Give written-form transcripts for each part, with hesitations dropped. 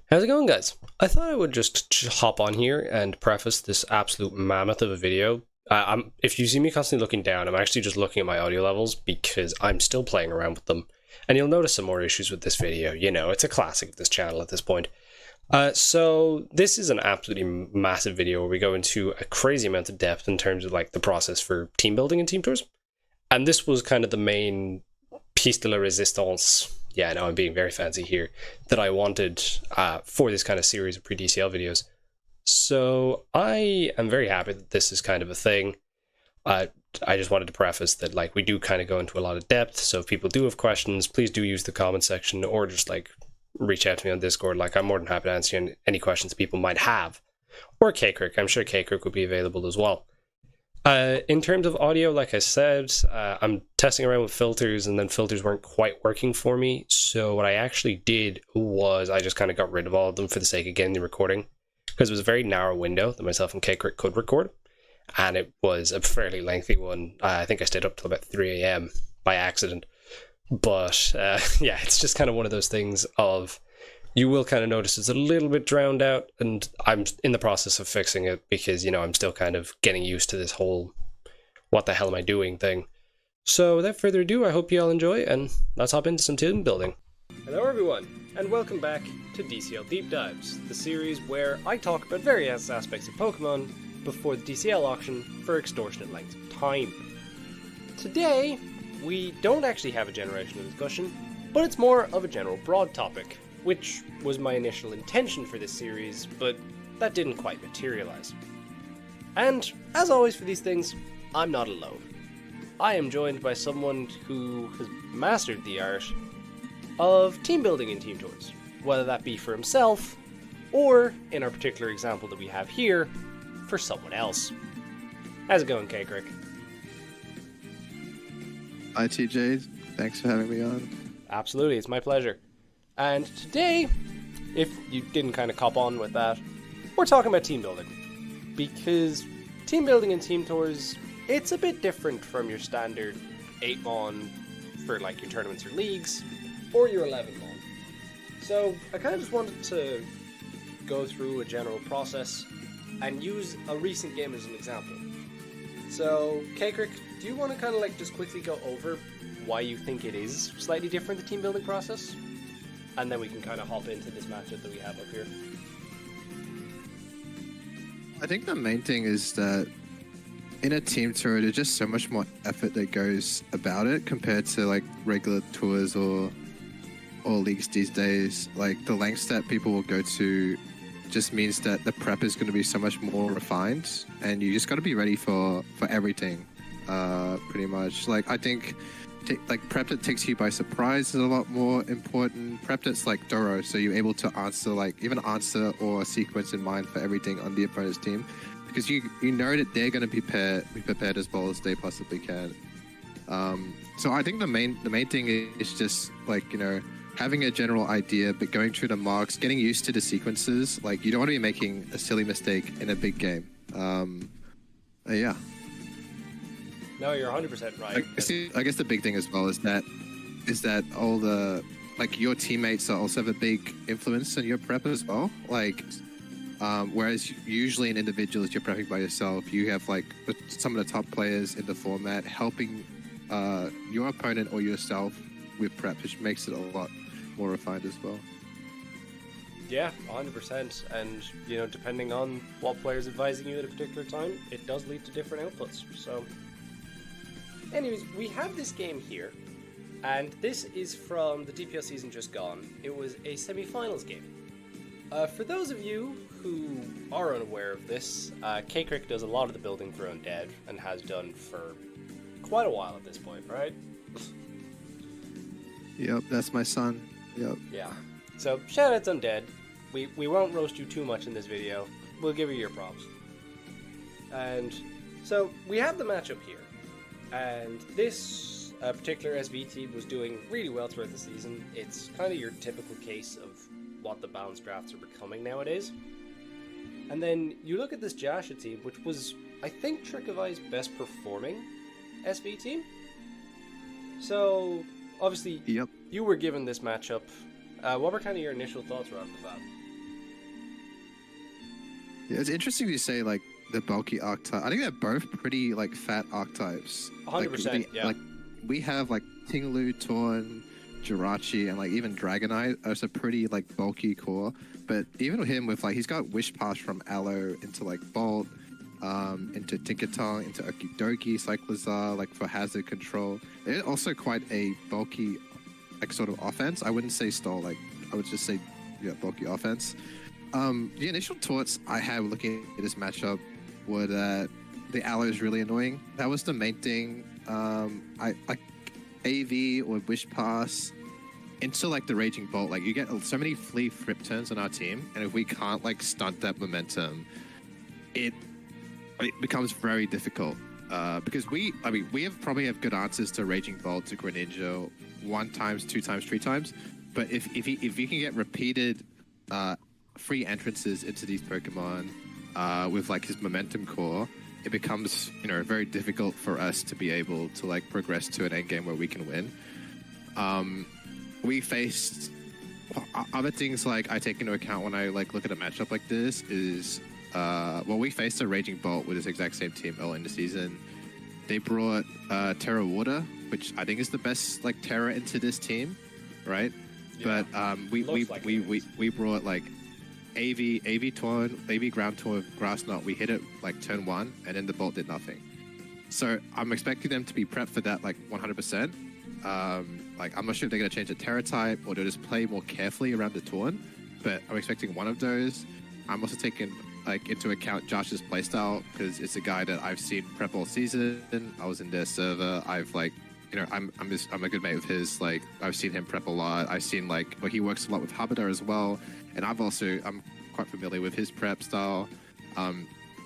How's it going, guys? I thought I would just hop on here and preface this absolute mammoth of a video. If you see me constantly looking down, I'm actually just looking at my audio levels because I'm still playing around with them. And you'll notice some more issues with this video. You know, it's a classic of this channel at this point. So this is an absolutely massive video where we go into a crazy amount of depth in terms of like the process for team building and team tours. And this was kind of the main piece de la resistance. Yeah, I know I'm being very fancy here, that I wanted for this kind of series of pre-DCL videos. So I am very happy that this is kind of a thing. I just wanted to preface that like we do kind of go into a lot of depth, so if people do have questions, please do use the comment section or just like reach out to me on Discord. Like I'm more than happy to answer any questions people might have. Or Kcric, I'm sure Kcric will be available as well. In terms of audio, like I said, I'm testing around with filters and then filters weren't quite working for me. So what I actually did was I just kind of got rid of all of them for the sake of getting the recording, because it was a very narrow window that myself and Kcric could record. And it was a fairly lengthy one. I think I stayed up till about 3 a.m. by accident. But yeah, it's just kind of one of those things of, you will kind of notice it's a little bit drowned out, and I'm in the process of fixing it because, you know, I'm still kind of getting used to this whole what the hell am I doing thing. So without further ado, I hope you all enjoy, and let's hop into some team building. Hello everyone, and welcome back to DCL Deep Dives, the series where I talk about various aspects of Pokemon before the DCL auction for extortionate lengths of time. Today, we don't actually have a generational discussion, but it's more of a general broad topic, which was my initial intention for this series, but that didn't quite materialize. And, as always for these things, I'm not alone. I am joined by someone who has mastered the art of team building in team tours, whether that be for himself, or, in our particular example that we have here, for someone else. How's it going, Kcric? Hi TJ, thanks for having me on. Absolutely, it's my pleasure. And today, if you didn't kind of cop on with that, we're talking about team building. Because team building and team tours, it's a bit different from your standard 8-mon for like your tournaments or leagues, or your 11-mon. So I kind of just wanted to go through a general process and use a recent game as an example. So, Kcric, do you want to kind of like just quickly go over why you think it is slightly different, the team building process? And then we can kind of hop into this matchup that we have up here. I think the main thing is that in a team tour, there's just so much more effort that goes about it compared to like regular tours or leagues these days. Like the lengths that people will go to just means that the prep is going to be so much more refined, and you just got to be ready for everything, pretty much. Like I think like prep that takes you by surprise is a lot more important. Prep that's like thorough, so you're able to answer like even answer or a sequence in mind for everything on the opponent's team, because you know that they're going to be prepared as well as they possibly can. So I think the main thing is just like, you know, having a general idea, but going through the marks, getting used to the sequences. Like you don't want to be making a silly mistake in a big game. Yeah. No, you're 100% right. I guess the big thing as well is that all the like your teammates are also have a big influence on your prep as well. Like, whereas usually in individuals you're prepping by yourself, you have like some of the top players in the format helping your opponent or yourself with prep, which makes it a lot more refined as well. Yeah, 100%. And, you know, depending on what player's advising you at a particular time, it does lead to different outputs. So, anyways, we have this game here, and this is from the DPL season just gone. It was a semi-finals game. For those of you who are unaware of this, Kcric does a lot of the building for Undead, and has done for quite a while at this point, right? Yep, that's my son. Yep. Yeah. So, shout out to Undead. We won't roast you too much in this video. We'll give you your props. And so, we have the matchup here. And this particular SV team was doing really well throughout the season. It's kind of your typical case of what the balanced drafts are becoming nowadays. And then you look at this Jasha team, which was, I think, Trick of Eye's best performing SV team. So, obviously, Yep. you were given this matchup. What were kind of your initial thoughts right off the bat? Yeah, it's interesting you say like the bulky archetype. I think they're both pretty like fat archetypes. 100%. Yeah. Like we have like Tinglu, Torn, Jirachi, and like even Dragonite as a pretty like bulky core. But even with him, with like he's got Wish Pass from Aloe into like Bolt, into Tinkaton, into Okidogi, Cyclizar, like for hazard control. They're also quite a bulky like sort of offense. I wouldn't say stall, like I would just say bulky offense. The initial thoughts I had looking at this matchup were that the Aloe is really annoying. That was the main thing. I like AV or Wish Pass into like the Raging Bolt. Like you get so many flea flip turns on our team, and if we can't like stunt that momentum, it becomes very difficult. Because we probably have good answers to Raging Bolt, to Greninja, 1 times, 2 times, 3 times. But if you can get repeated free entrances into these Pokemon with like his momentum core, it becomes very difficult for us to be able to like progress to an end game where we can win. We faced other things like I take into account when I like look at a matchup like this is we faced a Raging Bolt with this exact same team early in the season. They brought Terra Water, which I think is the best like Terra into this team, right? Yeah. But we brought like AV Torn, AV Ground Torn, Grass Knot. We hit it like turn 1, and then the Bolt did nothing. So I'm expecting them to be prepped for that like 100%. Like I'm not sure if they're going to change the Terra type or they'll just play more carefully around the Torn, but I'm expecting one of those. I'm also taking like into account Josh's playstyle because it's a guy that I've seen prep all season. I was in their server. I've like I'm a good mate of his. Like I've seen him prep a lot. I've seen like he works a lot with Habita as well, and I'm quite familiar with his prep style.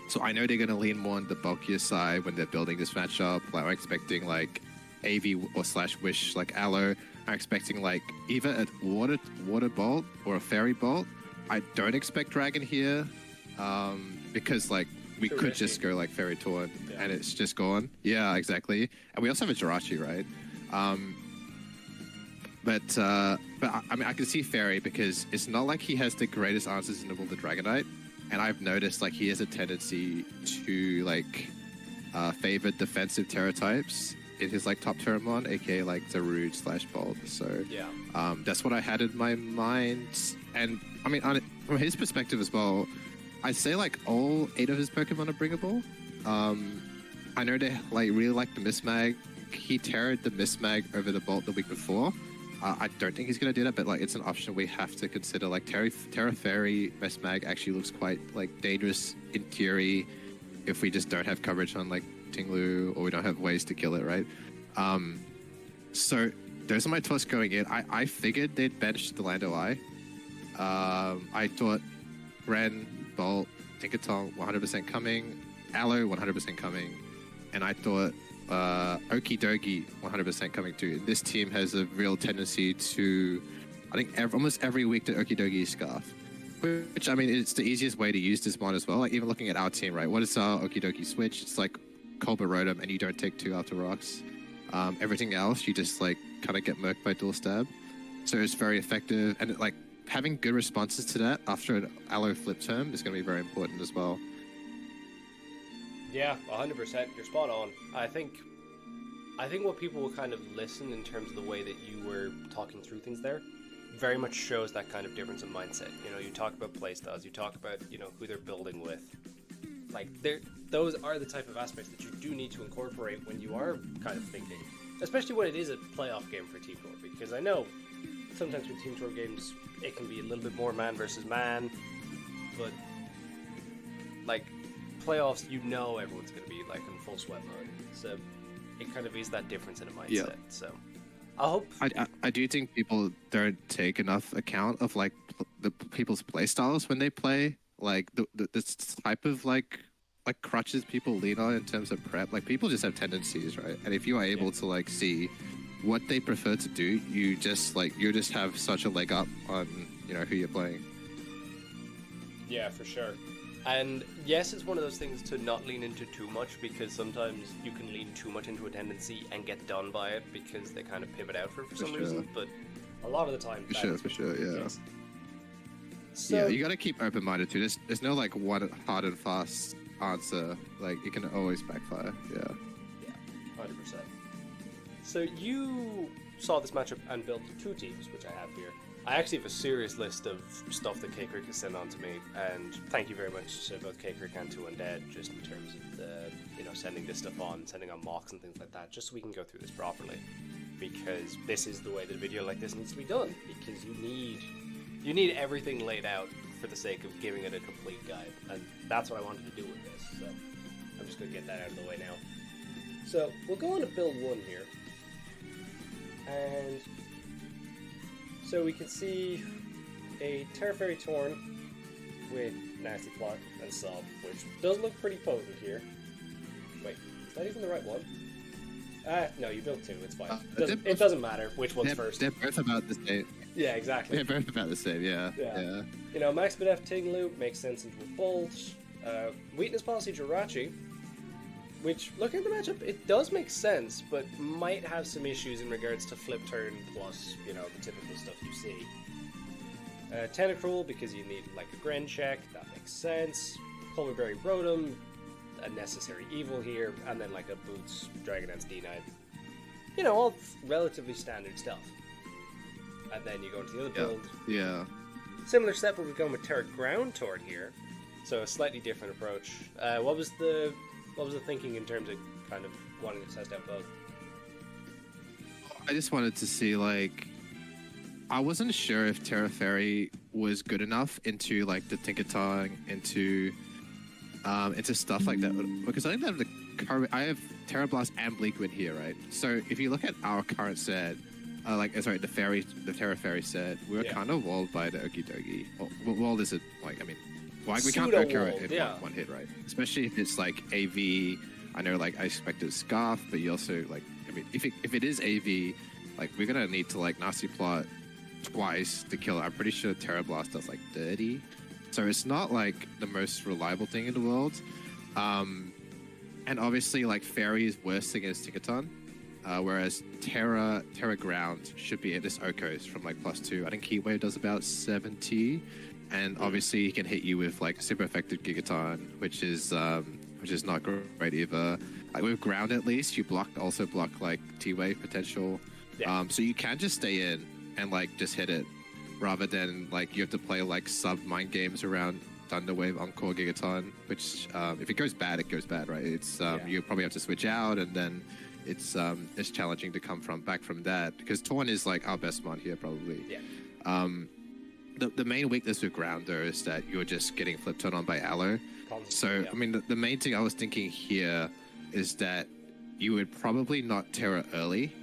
So I know they're going to lean more on the bulkier side when they're building this matchup. Like I'm expecting like AV or /Wish like Aloe. I'm expecting like either a water bolt or a fairy bolt. I don't expect Dragon here because like we could just go like Fairy Torn and it's just gone. Yeah, exactly. And we also have a Jirachi, right? But I mean I can see Fairy because it's not like he has the greatest answers in the world of Dragonite, and I've noticed like he has a tendency to like favor defensive Terra types in his like top Terramon, aka like Zarude /Bolt. So that's what I had in my mind. And I mean from his perspective as well, I'd say like all 8 of his Pokemon are bringable. I know they like really like the Mismag. He terrored the Mismag over the Bolt the week before. I don't think he's going to do that, but like it's an option we have to consider. Like Terra Fairy Mismag actually looks quite like dangerous in theory if we just don't have coverage on like Tinglu or we don't have ways to kill it, right? So those are my thoughts going in. I figured they'd bench the Lando Eye. I thought Ren, Bolt, Tinkaton 100% coming, Aloe 100% coming, and I thought Okidogi 100% coming too. This team has a real tendency to, I think almost every week that Okidogi is Scarf, which I mean it's the easiest way to use this mod as well. Like even looking at our team, right? What is our Okidogi switch? It's like Colbert Rotom and you don't take 2 after rocks. Everything else you just like kind of get murked by dual stab. So it's very effective, and like having good responses to that after an Aloe flip term is going to be very important as well. Yeah, 100%. You're spot on. I think what people will kind of listen in terms of the way that you were talking through things there very much shows that kind of difference in mindset. You talk about playstyles, you talk about, who they're building with. Like, those are the type of aspects that you do need to incorporate when you are kind of thinking. Especially when it is a playoff game for Team Tour, because I know sometimes with Team Tour games, it can be a little bit more man versus man, but, like, playoffs, everyone's going to be, like, in full sweat mode, so it kind of is that difference in a mindset, so I hope... I do think people don't take enough account of, like, the people's play styles when they play, like, this type of, like crutches people lean on in terms of prep. Like, people just have tendencies, right? And if you are able to, like, see what they prefer to do, you just have such a leg up on, who you're playing. Yeah, for sure. And yes, it's one of those things to not lean into too much, because sometimes you can lean too much into a tendency and get done by it because they kind of pivot out for some reason. But a lot of the time, for sure, yeah. So, Yeah, you got to keep open-minded too. There's no like one hard and fast answer. Like it can always backfire. Yeah. Yeah, 100%. So you saw this matchup and built two teams, which I have here. I actually have a serious list of stuff that Kcric has sent on to me, and thank you very much to both Kcric and to Undead, just in terms of the, sending this stuff on, sending on mocks and things like that, just so we can go through this properly. Because this is the way that a video like this needs to be done, because you need everything laid out for the sake of giving it a complete guide, and that's what I wanted to do with this, so I'm just going to get that out of the way now. So, we'll go on to build 1 here, and so we can see a Terra Fairy Torn with Nasty Plot and Sub, which does look pretty potent here. Wait, is that even the right one? No, you built 2, it's fine. It doesn't matter which one's first. They're both about the same. Yeah, exactly. They're both about the same, yeah. Max BDF Ting Loop makes sense into a Bolt. Weakness Policy Jirachi, which, looking at the matchup, it does make sense, but might have some issues in regards to flip turn plus, the typical stuff you see. Tentacruel, because you need, like, a Gren check, that makes sense. Pulverberry Rotom, a necessary evil here, and then, like, a Boots Dragon Dance D9. All relatively standard stuff. And then you go into the other build. Yeah. Similar step, but we're going with Terra Ground Torn here, so a slightly different approach. What was the thinking in terms of kind of wanting to test out both? I just wanted to see, like, I wasn't sure if Terra Fairy was good enough into like the Tinkaton, into stuff like that, because I think that I have Terra Blast and Bleak Wind here, right? So if you look at our current set, the Terra Fairy set, we were kind of walled by the Okie Dokie. Walled is it like, I mean, we can't go in one hit, right? Especially if it's like AV. I know, like, I expected Scarf, but you also, like, I mean, if it is AV, like, we're gonna need to, like, Nasty Plot twice to kill it. I'm pretty sure Terra Blast does, like, 30. So it's not, like, the most reliable thing in the world. And obviously, like, Fairy is worse against Tinkaton, whereas Terra Ground should be at this Okos from, like, +2. I think Heatwave does about 70. And obviously, he can hit you with, like, super effective Gigaton, which is not great either. Like, with Ground, at least, you also block, like, T-Wave potential. Yeah. So you can just stay in and, like, just hit it, rather than, like, you have to play, like, sub-mind games around Thunderwave, Encore, Gigaton, which, if it goes bad, it goes bad, right? It's you probably have to switch out, and then it's challenging to come back from that, because Torn is, like, our best mod here, probably. Yeah. The main weakness with Ground, though, is that you're just getting flip turned on by Aloe. So, I mean, the main thing I was thinking here is that you would probably not Terra early,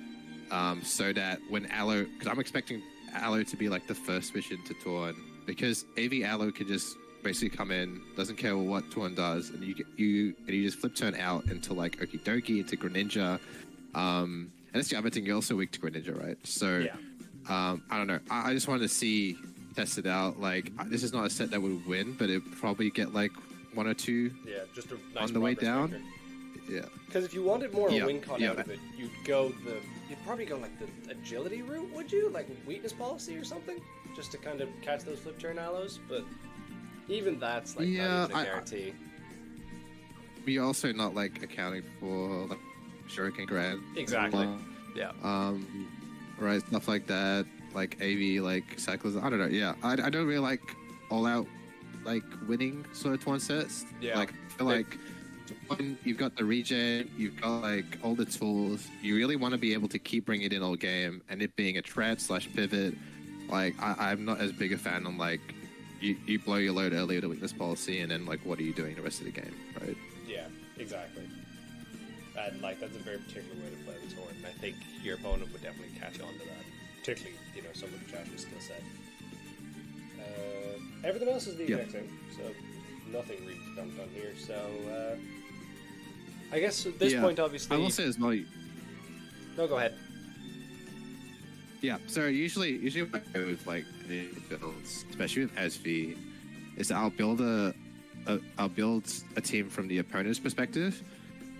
so that when Aloe... Because I'm expecting Aloe to be, like, the first mission to Torn, because AV Aloe can just basically come in, doesn't care what Torn does, and you just flip turn out into, like, Okie Dokie, into Greninja. And that's the other thing, you're also weak to Greninja, right? So, I don't know. I just wanted to test it out. Like, this is not a set that would win, but it'd probably get, like, 1 or 2 just a nice on the way down. Maker. Yeah. Because if you wanted more win con out of it, you'd probably go, like, the agility route, would you? Like, weakness policy or something? Just to kind of catch those flip turn Aloes, but even that's, like, not even a guarantee. You're also not, like, accounting for, like, Shuriken Grand. Exactly. Right, stuff like that. Like AV, like cycles. I don't know. Yeah, I don't really like all out, like, winning sort of Torn sets. Yeah. Like, I feel like when you've got the regen, you've got, like, all the tools. You really want to be able to keep bringing it in all game, and it being a threat/pivot. Like, I'm not as big a fan on, like, you blow your load early with a weakness policy, and then, like, what are you doing the rest of the game, right? Yeah, exactly. And, like, that's a very particular way to play the Torn, and I think your opponent would definitely catch on to that. Particularly, someone with Josh's skill set. Everything else is the exact same, so nothing really comes on here. So, I guess at this point, obviously... I will say as well... No, go ahead. Yeah, so usually when I go with, like, the builds, especially with SV, is that I'll build a team from the opponent's perspective,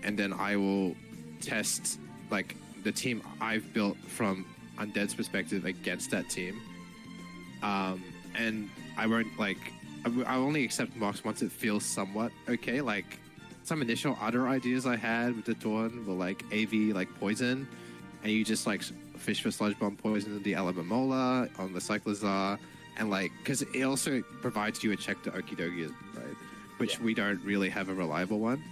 and then I will test, like, the team I've built from Undead's perspective against that team. And I won't like. I only accept mocks once it feels somewhat okay. Like some initial other ideas I had with the Dawn were like AV like poison, and you just like fish for sludge bomb poison the Alamomola on the Cyclozar, and like because it also provides you a check to Okidogi, right? Which we don't really have a reliable one.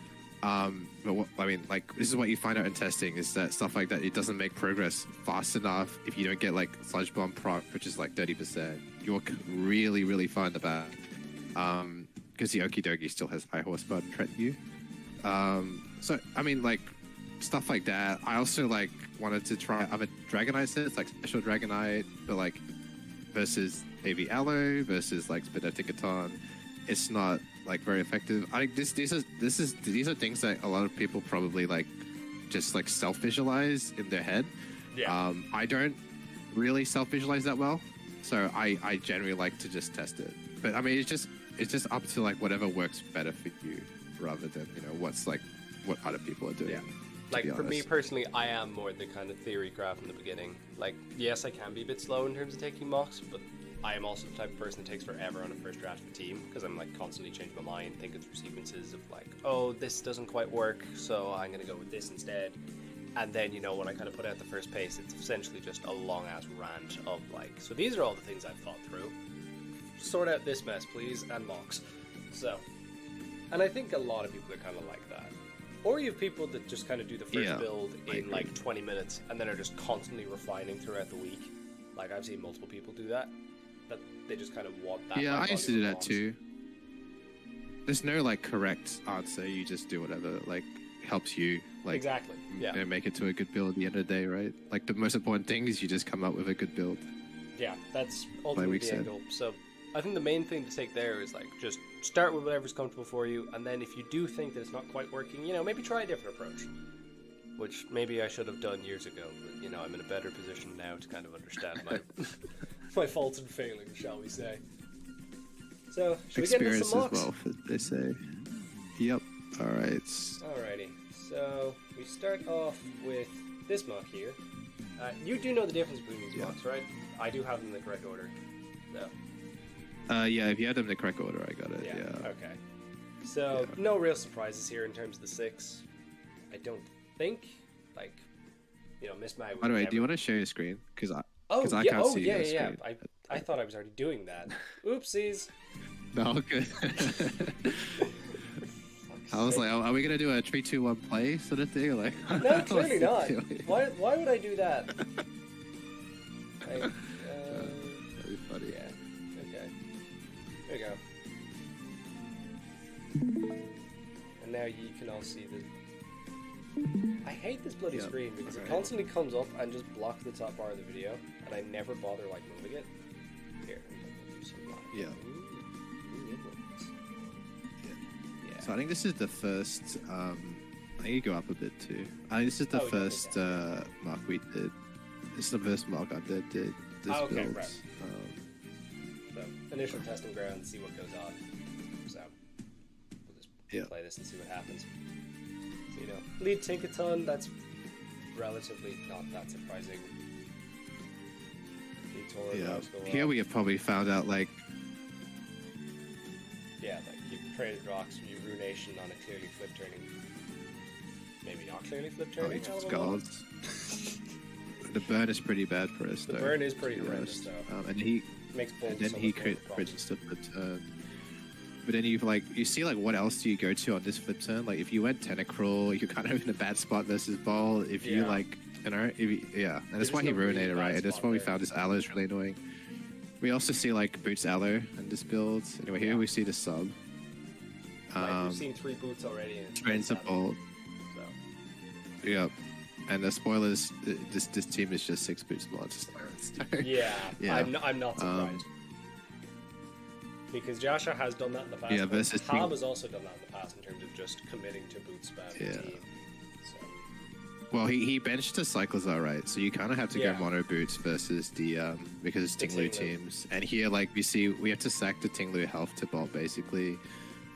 But what, I mean, like this is what you find out in testing is that stuff like that it doesn't make progress fast enough if you don't get like sludge bomb proc, which is like 30%. You're really far in the back. Because the Okidogi still has high horsepower to threaten you. So I mean, like stuff like that. I also like wanted to try other Dragonite sets, like special Dragonite, but like versus AV Aloe versus like Spinoticatron. It's not like very effective. I think these are things that a lot of people probably like just like self-visualize in their head. Yeah. I don't really self-visualize that well, so I generally like to just test it. But I mean, it's just up to like whatever works better for you, rather than what's like what other people are doing. Yeah. Like for me personally, I am more the kind of theory crowd from the beginning. Like, yes, I can be a bit slow in terms of taking mocks, but I am also the type of person that takes forever on a first draft of a team because I'm like constantly changing my mind, thinking through sequences of like, oh, this doesn't quite work, so I'm gonna go with this instead. And then when I kind of put out the first pace, it's essentially just a long ass rant of like, so these are all the things I've thought through. Sort out this mess, please, and mocks. So, and I think a lot of people are kind of like that. Or you have people that just kind of do the first build in like 20 minutes and then are just constantly refining throughout the week. Like I've seen multiple people do that. That they just kind of want that. Yeah, I used to do that too. There's no like correct answer. You just do whatever like helps you. Like exactly. Yeah. And make it to a good build at the end of the day, right? Like the most important thing is you just come up with a good build. Yeah, that's ultimately the end goal. So I think the main thing to take there is like just start with whatever's comfortable for you, and then if you do think that it's not quite working, maybe try a different approach, which maybe I should have done years ago. But I'm in a better position now to kind of understand my my faults and failings, shall we say? So should we get into some mocks? Experience as well, they say. Yep. All right. Alrighty. So we start off with this mock here. You do know the difference between these mocks, right? I do have them in the correct order. So. Yeah, if you had them in the correct order, I got it. Yeah. Okay. So, no real surprises here in terms of the 6. I don't think. Like, Miss Mag. By the way, do you want to share your screen? Because I can't see your screen. Yeah. I thought I was already doing that. Oopsies. No, good. I was like, are we going to do a 3, 2, 1 play sort of thing? Like, no, clearly not. Why would I do that? That'd be funny. Yeah. Okay. There we go. And now you can all see the... I hate this bloody screen because it constantly comes up and just blocks the top bar of the video, and I never bother like moving it. Here, I'm gonna do some live. Yeah. So I think this is the first... I think you go up a bit too. I think this is the first mark we did. This is the first mark Undead did. This build. Right. So, initial testing ground, see what goes on. So, we'll just play this and see what happens. So, lead Tinkaton, that's relatively not that surprising. Here we have probably found out, like... Yeah, like, you've traded rocks from your Ruination on a clearly flip-turning... Maybe not clearly flip-turning? Oh, he just gods. The burn is pretty bad for us, though. The burn is pretty horrendous, though. And he... Makes and then he crits the flip turn. But then you see like what else do you go to on this flip turn? Like if you went Tentacruel, you're kind of in a bad spot versus Ball. If you like, and that's why he ruinated, right? And that's why we found this Aloe is really annoying. We also see like Boots Aloe in this build. Anyway, here we see the sub. We've seen 3 Boots already. Trains of Bolt. So. Yep. And the spoilers, this team is just 6 Boots mods. Yeah. I'm not surprised. Because Joshua has done that in the past. Yeah, versus Tom has also done that in the past in terms of just committing to boot spam team. So. Well, he benched the Cyclozar, right? So you kind of have to go mono boots versus the because it's Tinglu teams. And here, like we have to sack the Tinglu health to Bolt basically.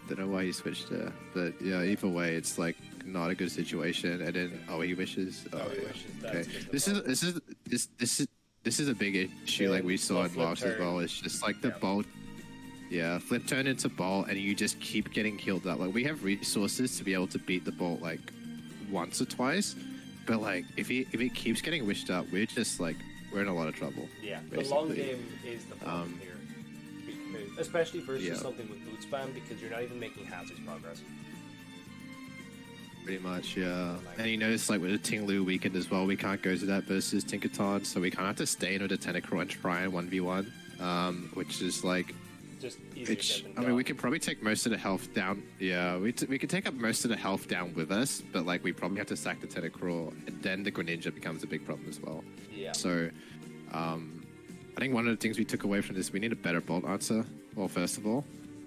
Don't know why he switched there, but yeah, either way, it's like not a good situation. And then he wishes. He wishes. Okay, this is a big issue like we saw in Marks as well. It's just like the Bolt. Yeah, flip turn into bolt, and you just keep getting healed up. Like we have resources to be able to beat the bolt like once or twice, but like if it keeps getting wished up, we're in a lot of trouble. Yeah, basically. the long game is the problem here, because, especially versus something with boot spam, because you're not even making hazards progress. Pretty much, yeah. And you notice, like, with the Ting-Lu weekend as well, we can't go to that versus Tinkerton, so we kind of have to stay in with the Tentacruel and try and 1v1, which is, like... Just easier said than done. I mean, we can probably take most of the health down. Yeah, we can take up most of the health down with us, but, like, we probably have to sack the Tentacruel, and then the Greninja becomes a big problem as well. Yeah. So, I think one of the things we took away from this, we need a better bolt answer, well, first of all.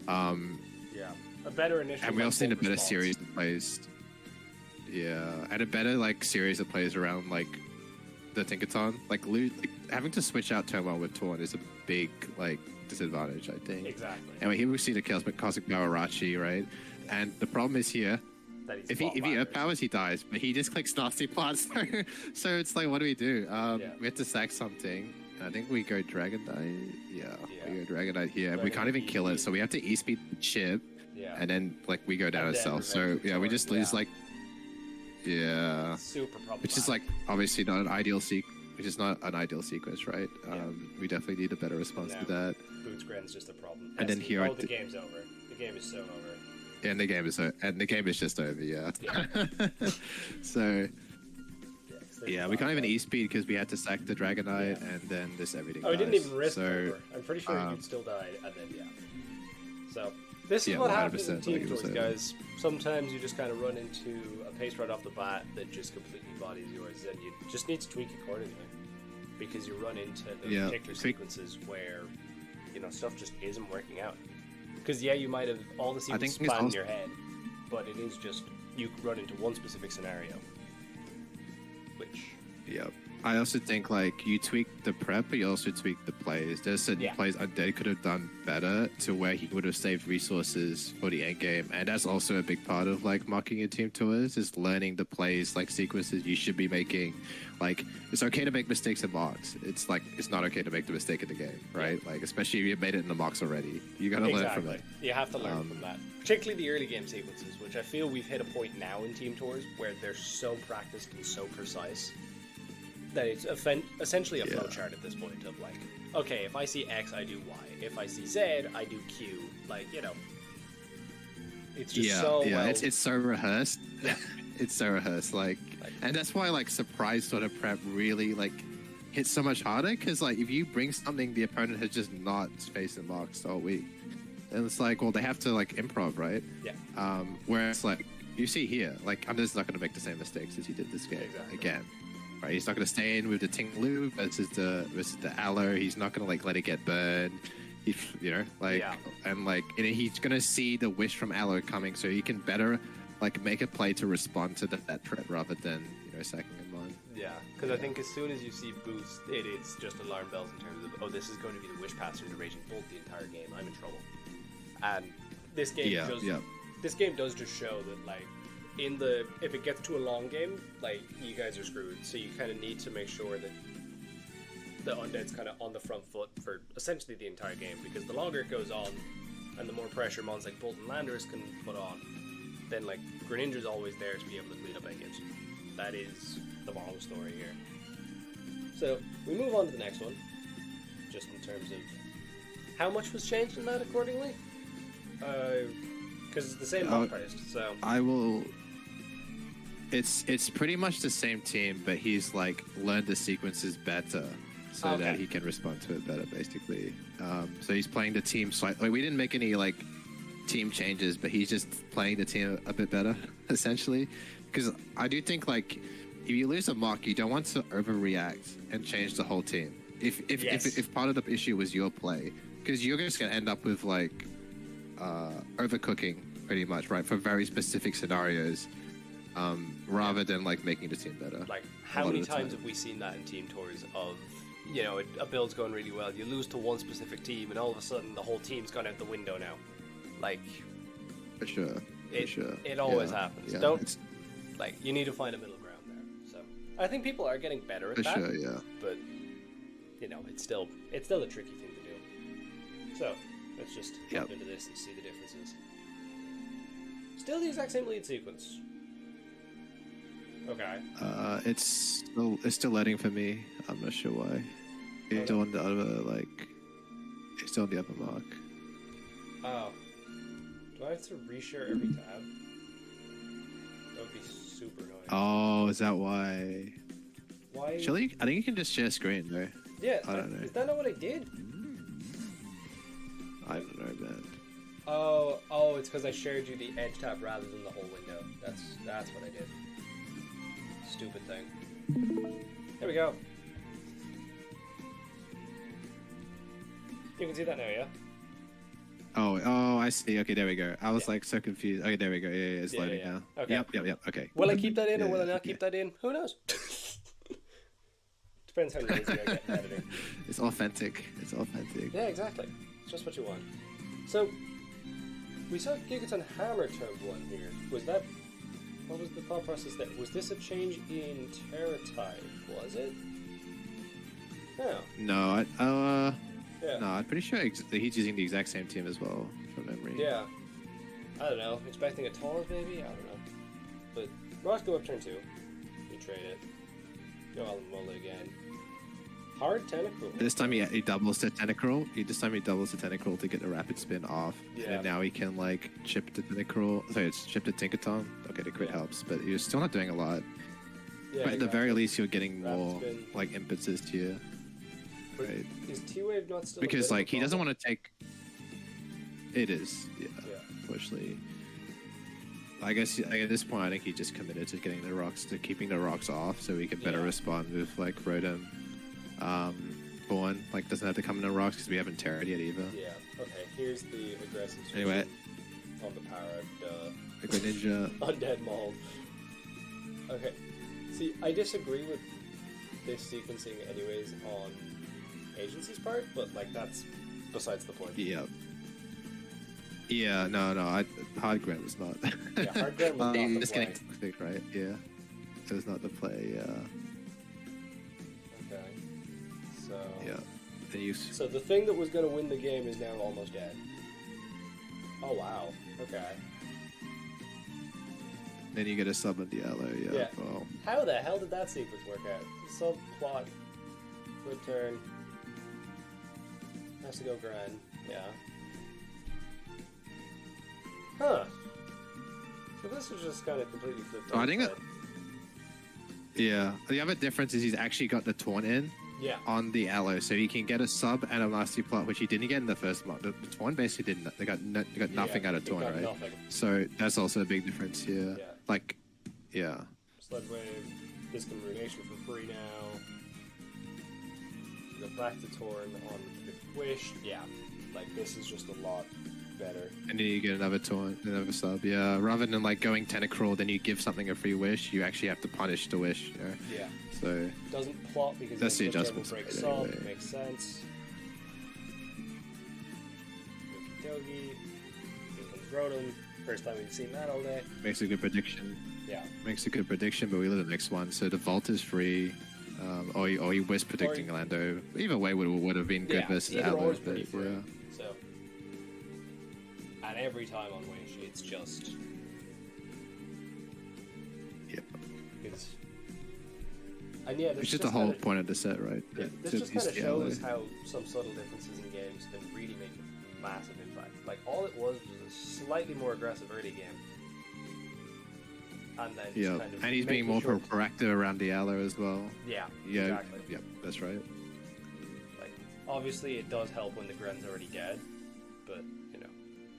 Yeah, a better initial... And we also need a better series of plays. Yeah, and a better like series of plays around like the Tinkerton. Like having to switch out turn 1 with Torn is a big like disadvantage, I think. Exactly. And here we see the Cosmic Power Rachi, right? And the problem is here, if he overpowers, he dies. But he just clicks Nasty Plants, so it's like, what do? We have to sack something. And I think we go Dragonite. Yeah, we go Dragonite here, and we can't even kill it. So we have to E-speed the chip, and then like we go down ourselves. So yeah, we just lose like. Yeah, super problematic. Which is like obviously not an ideal sequence, right? We definitely need a better response to that. Boots Gren's just a problem. And then here, the game's over. The game is so over. And the game is just over. Yeah. So. Yeah, we can't even E-speed because we had to sack the Dragonite, and then this everything. Oh, we didn't even risk over. I'm pretty sure you'd still die, and then So. This is what happens in Team Tours, guys. Sometimes you just kind of run into a pace right off the bat that just completely bodies yours, and you just need to tweak accordingly. Because you run into those particular sequences where, stuff just isn't working out. Because, you might have all the sequences planned in your head, but it is just, you run into one specific scenario. Which... Yep. I also think, like, you tweak the prep, but you also tweak the plays. There's certain plays Undead could have done better to where he would have saved resources for the end game. And that's also a big part of, like, marking your team tours, is learning the plays, like, sequences you should be making. Like, it's okay to make mistakes in mocks. It's, like, it's not okay to make the mistake in the game, right? Like, especially if you've made it in the mocks already. You gotta learn from it. You have to learn from that. Particularly the early game sequences, which I feel we've hit a point now in Team Tours where they're so practiced and so precise that it's essentially a flowchart at this point of like, okay, if I see X, I do Y. If I see Z, I do Q. Like, it's just so well... it's so rehearsed. It's so rehearsed, like, and that's why like surprise sort of prep really like hits so much harder, because like if you bring something the opponent has just not faced in mocks all week, and it's like, well, they have to like improv, right? Yeah. Whereas like you see here, like I'm just not going to make the same mistakes as he did this game again. Right, he's not going to stay in with the Ting-Lu versus the Aloe. He's not going to like let it get burned. He's going to see the wish from Aloe coming, so he can better like make a play to respond to that threat rather than sacking him on. Yeah, because I think as soon as you see boost, it is just alarm bells in terms of, oh, this is going to be the wish passer to Raging Bolt the entire game. I'm in trouble. And this game this game does just show that like. If it gets to a long game, like, you guys are screwed. So you kind of need to make sure that the Undead's kind of on the front foot for essentially the entire game, because the longer it goes on, and the more pressure mons like Bolt and Landers can put on, then like Greninja's always there to be able to clean up engines. That is the moral of the story here. So we move on to the next one, just in terms of how much was changed in that accordingly. Because it's the same mod price, so I will. It's pretty much the same team, but he's like learned the sequences better so that he can respond to it better, basically. So he's playing the team slightly. Like, we didn't make any like team changes, but he's just playing the team a bit better, essentially. Because I do think like if you lose a mock, you don't want to overreact and change the whole team. If part of the issue was your play, because you're just gonna end up with like overcooking pretty much, right, for very specific scenarios. Rather than like making the team better. Like, how many times have we seen that in Team Tours of, a build's going really well, you lose to one specific team, and all of a sudden the whole team's gone out the window now. Like, for sure. It always happens. Yeah, you need to find a middle ground there. So I think people are getting better at that. For sure, yeah. But it's still a tricky thing to do. So Let's just jump into this and see the differences. Still the exact same lead sequence. Okay. It's still letting for me. I'm not sure why. It's still on the other it's still on the upper mark. Oh. Do I have to reshare every tab? That would be super annoying. Oh, is that why? Why? Actually, I think you can just share screen though. Yeah. I don't know. Is that not what I did? I don't know, man. Oh, it's because I shared you the edge tab rather than the whole window. That's what I did. Stupid thing. There we go. You can see that now, yeah? Oh, I see. Okay, there we go. I was like so confused. Okay, there we go. Yeah, it's loading now. Okay. Yep. Okay. Will I keep that in or will I not keep that in? Who knows? Depends how lazy I get in editing. It's authentic. It's authentic. Yeah, exactly. It's just what you want. So, we saw Gigaton Hammer turn 1 here. Was that... What was the thought process there? Was this a change in Terra type? Was it? No. No, Yeah. no, I'm pretty sure he's using the exact same team as well, from memory. Yeah. I don't know. Expecting a Taurus maybe? I don't know. But Rocks go up turn 2. You trade it. Go Alamola again. Hard Tentacruel. This time he doubles the Tentacruel. This time he doubles the Tentacruel to get the rapid spin off. Yeah. And now he can like chip the Tentacruel. Sorry, it's chip the Tinkaton. Okay, the crit helps, but you're still not doing a lot. Yeah, but at the very least, you're getting rapid more spin. like impetus here. Right. Is T-Wave not still Because a bit like of a he doesn't problem? want to take. It is, yeah. Unfortunately, I guess at this point, I think he just committed to getting the rocks, to keeping the rocks off, so he could better respond with like Rotom. Born like doesn't have to come in the rocks because we haven't terrored yet either. Yeah. Okay. Here's the aggressive. Anyway, on the power. the Greninja. Undead Maul. Okay. See, I disagree with this sequencing, anyways, on Agency's part, but like that's besides the point. Yeah. Yeah. No. Hard Ground was not. Yeah, Hard Ground was not the just play. getting toxic, right? Yeah. It was not the play. Yeah. Okay. So. Yeah. So the thing that was going to win the game is now almost dead. Oh wow. Okay. Then you get a sub on the aloe. Yeah. Well. How the hell did that sequence work out? Subplot. Return. Has to go Gran. Yeah. Huh. So this is just kind of completely flipped. I think yeah. The other difference is he's actually got the Taunt in. Yeah. On the aloe, so he can get a sub and a nasty plot, which he didn't get in the first month. The Taunt basically didn't. They got nothing out of Taunt, right? Nothing. So that's also a big difference here. Yeah. Like, yeah. Sled Wave, Discom Ruination for free now. Go back to Torn on the Wish. Yeah. Like this is just a lot better. And then you get another Taunt, another sub. Yeah. Rather than like going Tentacruel, then you give something a free wish. You actually have to punish the wish. You know? Yeah. So it doesn't plot because that's the adjustment adjustment. breaks up. Anyway. Makes sense. Dogi, Rotom. First time we've seen that all day. Makes a good prediction. Yeah. Makes a good prediction, but we live the next one. So the Vault is free. Or he was predicting Lando. Either way would have been good versus Aloe. But, yeah. So, and every time on Wish, it's just. Yep. And yeah, it's just the whole point of the set, right? Yeah, this just kind of shows how some subtle differences in games can really make a massive impact. Like, all it was a slightly more aggressive early game. And then just kind of and he's being more proactive around the aloe as well. Yeah, yeah, exactly. Yep, that's right. Like, obviously it does help when the Gren's already dead, but, you know.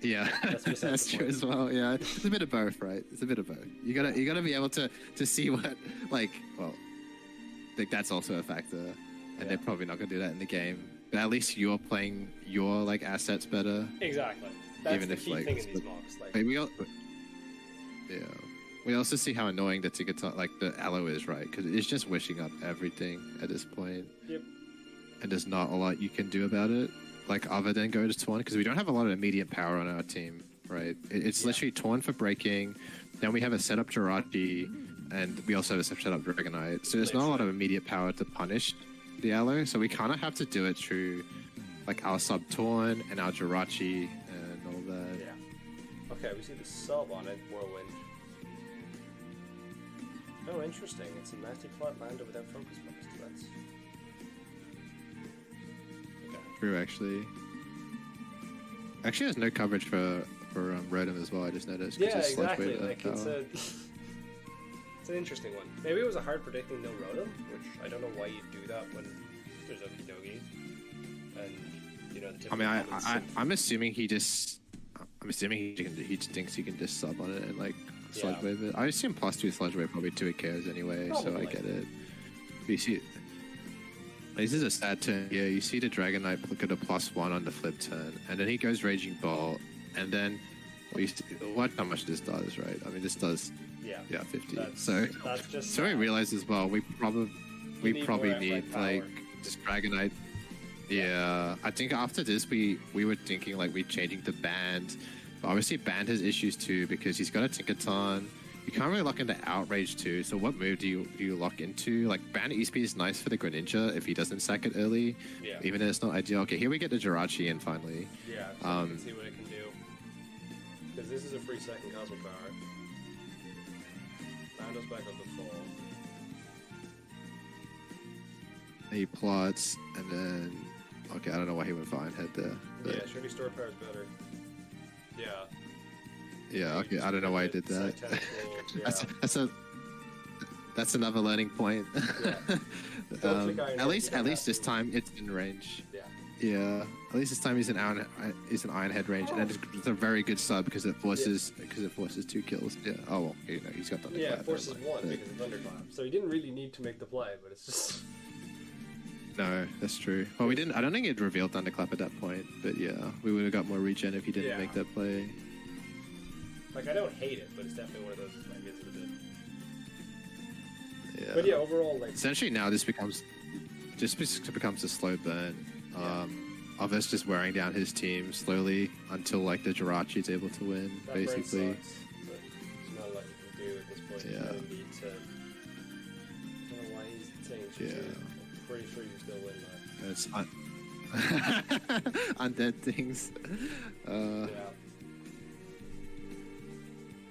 Yeah, that's true as well. Yeah, it's a bit of both, right? It's a bit of both. You gotta be able to see what, like, well, I think that's also a factor, and they're probably not gonna do that in the game. But at least you're playing your like assets better. Exactly. That's even the if key like thing in these mocks. Like, we also see how annoying the Tinkaton, like the aloe is, right? Because it's just wishing up everything at this point. Yep. And there's not a lot you can do about it, like other than go to Taunt, because we don't have a lot of immediate power on our team, right? It's literally Taunt for breaking, then we have a setup Jirachi, and we also have a setup Dragonite. So there's not a lot of immediate power to punish the aloe, so we kind of have to do it through like our sub Torn and our Jirachi and all that. Yeah. Okay, we see the sub on it, Whirlwind. Oh, interesting. It's a nasty plot lander without focus post. That's... Okay. True, actually. Actually, there's no coverage for Rotom as well, I just noticed. Yeah, exactly. Like, it's a... It's an interesting one. Maybe it was a hard predicting no Rotom, which I don't know why you'd do that when there's Okidogi. And, you know, the I'm assuming he just... I'm assuming he just thinks he can just sub on it and, like, Sludge Wave it. I assume +2 Sludge Wave probably 2 it cares anyway, probably. So I get it. But you see... This is a sad turn. Yeah, you see the Dragonite look at a +1 on the flip turn, and then he goes Raging Bolt, and then... Watch how much this does, right? I mean, this does... Yeah, 50. That's just so I realized as well, we probably need like just Dragonite. Yeah, I think after this we were thinking like we're changing the band. But obviously band has issues too because he's got a Tinkaton. You can't really lock into Outrage too. So what move do you lock into? Like band ESP is nice for the Greninja if he doesn't sack it early. Yeah. Even though it's not ideal. Okay, here we get the Jirachi in finally. Yeah. So you can see what it can do. Because this is a free second Cosmic Power. Lando's back up the fall. He plots, and then... Okay, I don't know why he went Fine Head there. But... Yeah, surely Store Power is better. Yeah. Yeah, okay, I don't know why he did that. Yeah. That's another learning point. Yeah. At least this time it's in range. Yeah. Yeah, at least this time he's in Iron Head range, and it's a very good sub because it forces 2 kills. Yeah. Oh well, you know he's got Thunderclap. Yeah, it forces 1 because of Thunderclap. So he didn't really need to make the play, but it's just. No, that's true. Well, we didn't. I don't think it revealed Thunderclap at that point, but yeah, we would have got more regen if he didn't make that play. Like I don't hate it, but it's definitely one of those that gets it a bit. Yeah. But yeah, overall, like essentially now this becomes a slow burn. Of us just wearing down his team slowly until like the Jirachi is able to win, that basically. Sucks, but there's not a lot you can do at this point. Yeah. You really need to. I don't know why he's saying I'm pretty sure you still win that. It's undead things. Yeah.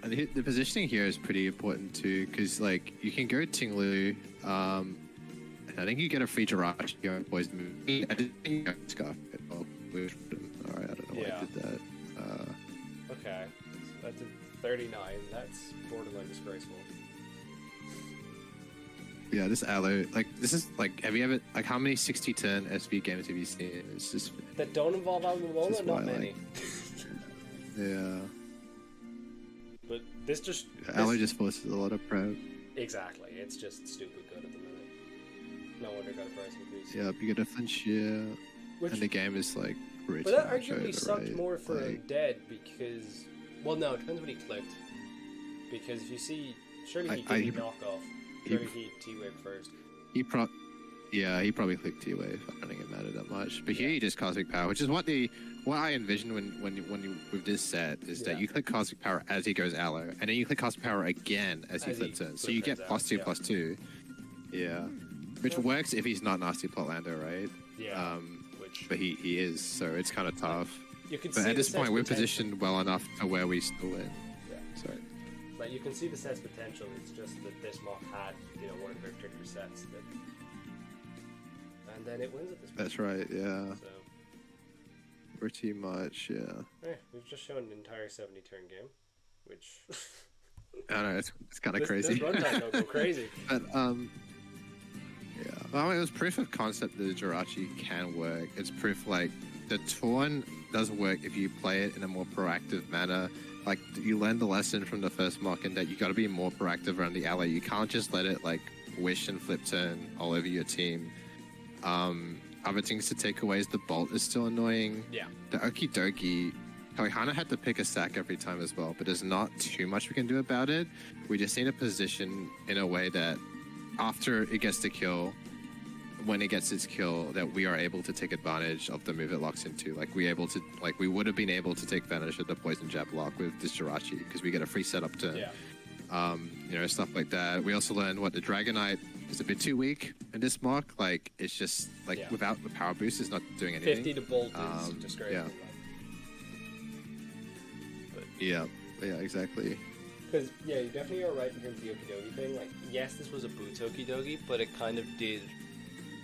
And the positioning here is pretty important too, because like you can go Tinglu. I think you get a free Jirachi here on Poison Move. I didn't think you got Scarf. Alright, I don't know why I did that. Okay. That's a 39. That's borderline disgraceful. Yeah, this Aloe, like, this is, like, have you ever, like, how many 60-turn SV games have you seen? It's just... That don't involve Alomomola? Not many. Yeah. But this just... Aloe just forces a lot of prep. Exactly. It's just stupid good at the minute. No wonder it got a price increase. Yeah, you get a flinch here, and the game is like rich. But that arguably sucked more for Undead because, well, no, it depends when he clicked. Because if you see, surely he didn't knock off. Surely he T-Wave first. He probably clicked T-Wave. I don't think it mattered that much. But here he just Cosmic Power, which is what I envision when you with this set is that you click Cosmic Power as he goes Aloe, and then you click Cosmic Power again as he flips in. So you get +2/+2. Yeah. Which works if he's not Nasty Plotlander, right? Yeah. But he is, so it's kind of tough. You can but see at this point, we're positioned well enough to where we still win. Yeah. Sorry. But you can see the set's potential. It's just that this mock had, one of their particular sets that, and then it wins at this point. That's right. Yeah. So. Pretty much. Yeah. We've just shown an entire 70-turn game, which. I know it's kind of crazy. This runtime don't go crazy. But yeah, well, it was proof of concept that the Jirachi can work. It's proof like the Torn does work if you play it in a more proactive manner. Like you learn the lesson from the first mock in that you got to be more proactive around the ally. You can't just let it like wish and flip turn all over your team. Other things to take away is the Bolt is still annoying. Yeah. The Okidogi, Kalihana had to pick a sack every time as well, but there's not too much we can do about it. We just need to position in a way that after it gets the kill, when it gets its kill, that we are able to take advantage of the move it locks into. Like we would have been able to take advantage of the poison jab lock with this Jirachi because we get a free setup turn. Yeah. Stuff like that. We also learned what the Dragonite is a bit too weak in this mock. Like, it's just like without the power boost, it's not doing anything. 50 to bolt is just great. Yeah. Yeah, exactly. Because, you definitely are right in terms of the Okidogi thing. Like, yes, this was a boots Okidogi, but it kind of did,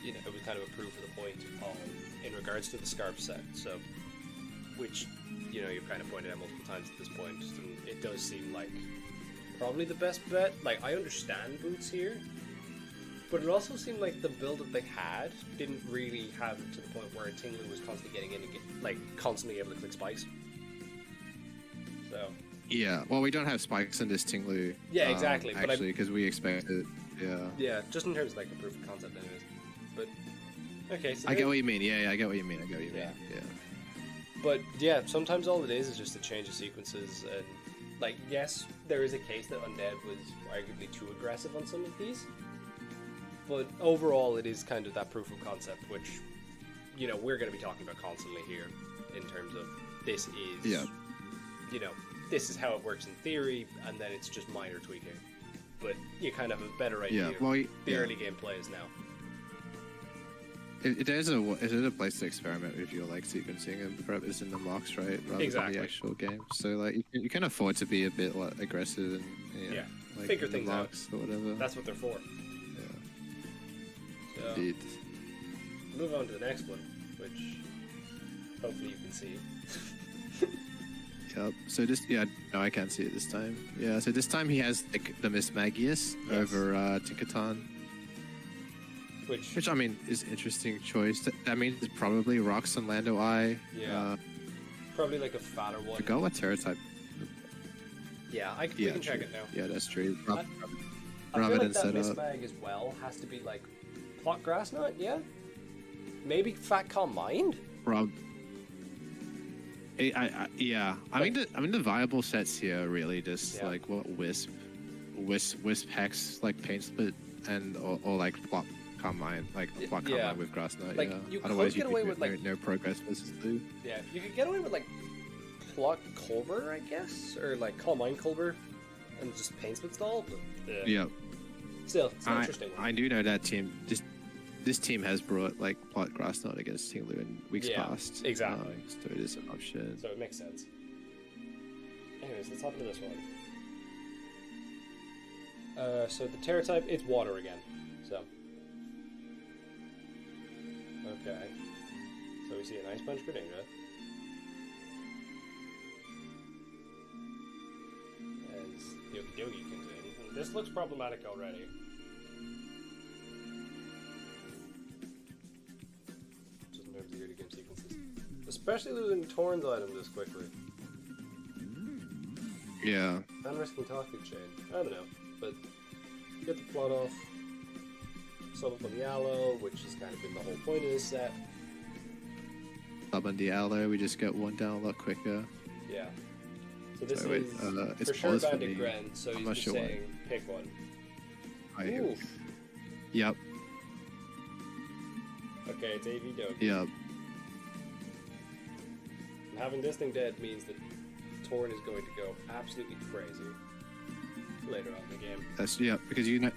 it was kind of a proof of the point in regards to the Scarf set. So, which, you've kind of pointed out multiple times at this point, and it does seem like probably the best bet. Like, I understand boots here, but it also seemed like the build that they had didn't really have it to the point where Tinglu was constantly getting in and constantly able to click spikes. So... Yeah, well, we don't have spikes in this Tinglu. Yeah, exactly. Actually, because we expect it. Yeah. Yeah, just in terms of like a proof of concept, anyways. But okay, so I get what you mean. Yeah, I get what you mean. Yeah. But yeah, sometimes all it is just a change of sequences, and like, yes, there is a case that Undead was arguably too aggressive on some of these, but overall, it is kind of that proof of concept, which we're going to be talking about constantly here, in terms of this is, this is how it works in theory, and then it's just minor tweaking. But you kind of have a better idea of the early game plays now. It is a place to experiment with your sequencing and purpose in the mocks, right? Rather than the actual game. So like you can afford to be a bit aggressive and figure things out or whatever. That's what they're for. Yeah. So, indeed. Move on to the next one, which hopefully you can see. Yep. So I can't see it this time. Yeah. So this time he has the Miss Magius over Tinkaton. Which I mean is an interesting choice. That means it's probably Rocks and Lando Eye. Yeah. Probably like a fatter one. To go what Terra type. Yeah, we can check it now. Yeah, that's true. I feel like that Miss Mag as well has to be like Plot Grass Knot, yeah? Maybe Fat Calm Mind? I mean the viable sets here are really just like what Wisp Hex, like Pain Split, and or like Plot Calm Mind, like Plot Calm Mind with Grass Knot. Like you could get away with like no progress versus blue. Yeah, you could get away with like Plot Culver, I guess, or like Calm Mind Culver, and just Pain Split stall. But, yeah. Still, it's an interesting one. I do know that team. This team has brought like Plot Grass Knot against Tinglu in weeks past. Exactly. So it is an option. So it makes sense. Anyways, let's hop into this one. So the Terra type, it's water again. So. Okay. So we see an Ice Punch Greninja. And the Okidogi comes in. And this looks problematic already. The early game sequences, especially losing Torn's item this quickly. Yeah. And risking Toxic Chain. I don't know, but get the plot off. Sub up on the Aloe, which has kind of been the whole point of this set. Sub on the Aloe, we just get one down a lot quicker. Yeah. So this is for sure Bandit Gren, so he's just saying pick one. Ooh. Yep. Okay, it's AV Doge. Yep. And having this thing dead means that Torn is going to go absolutely crazy later on in the game. That's because you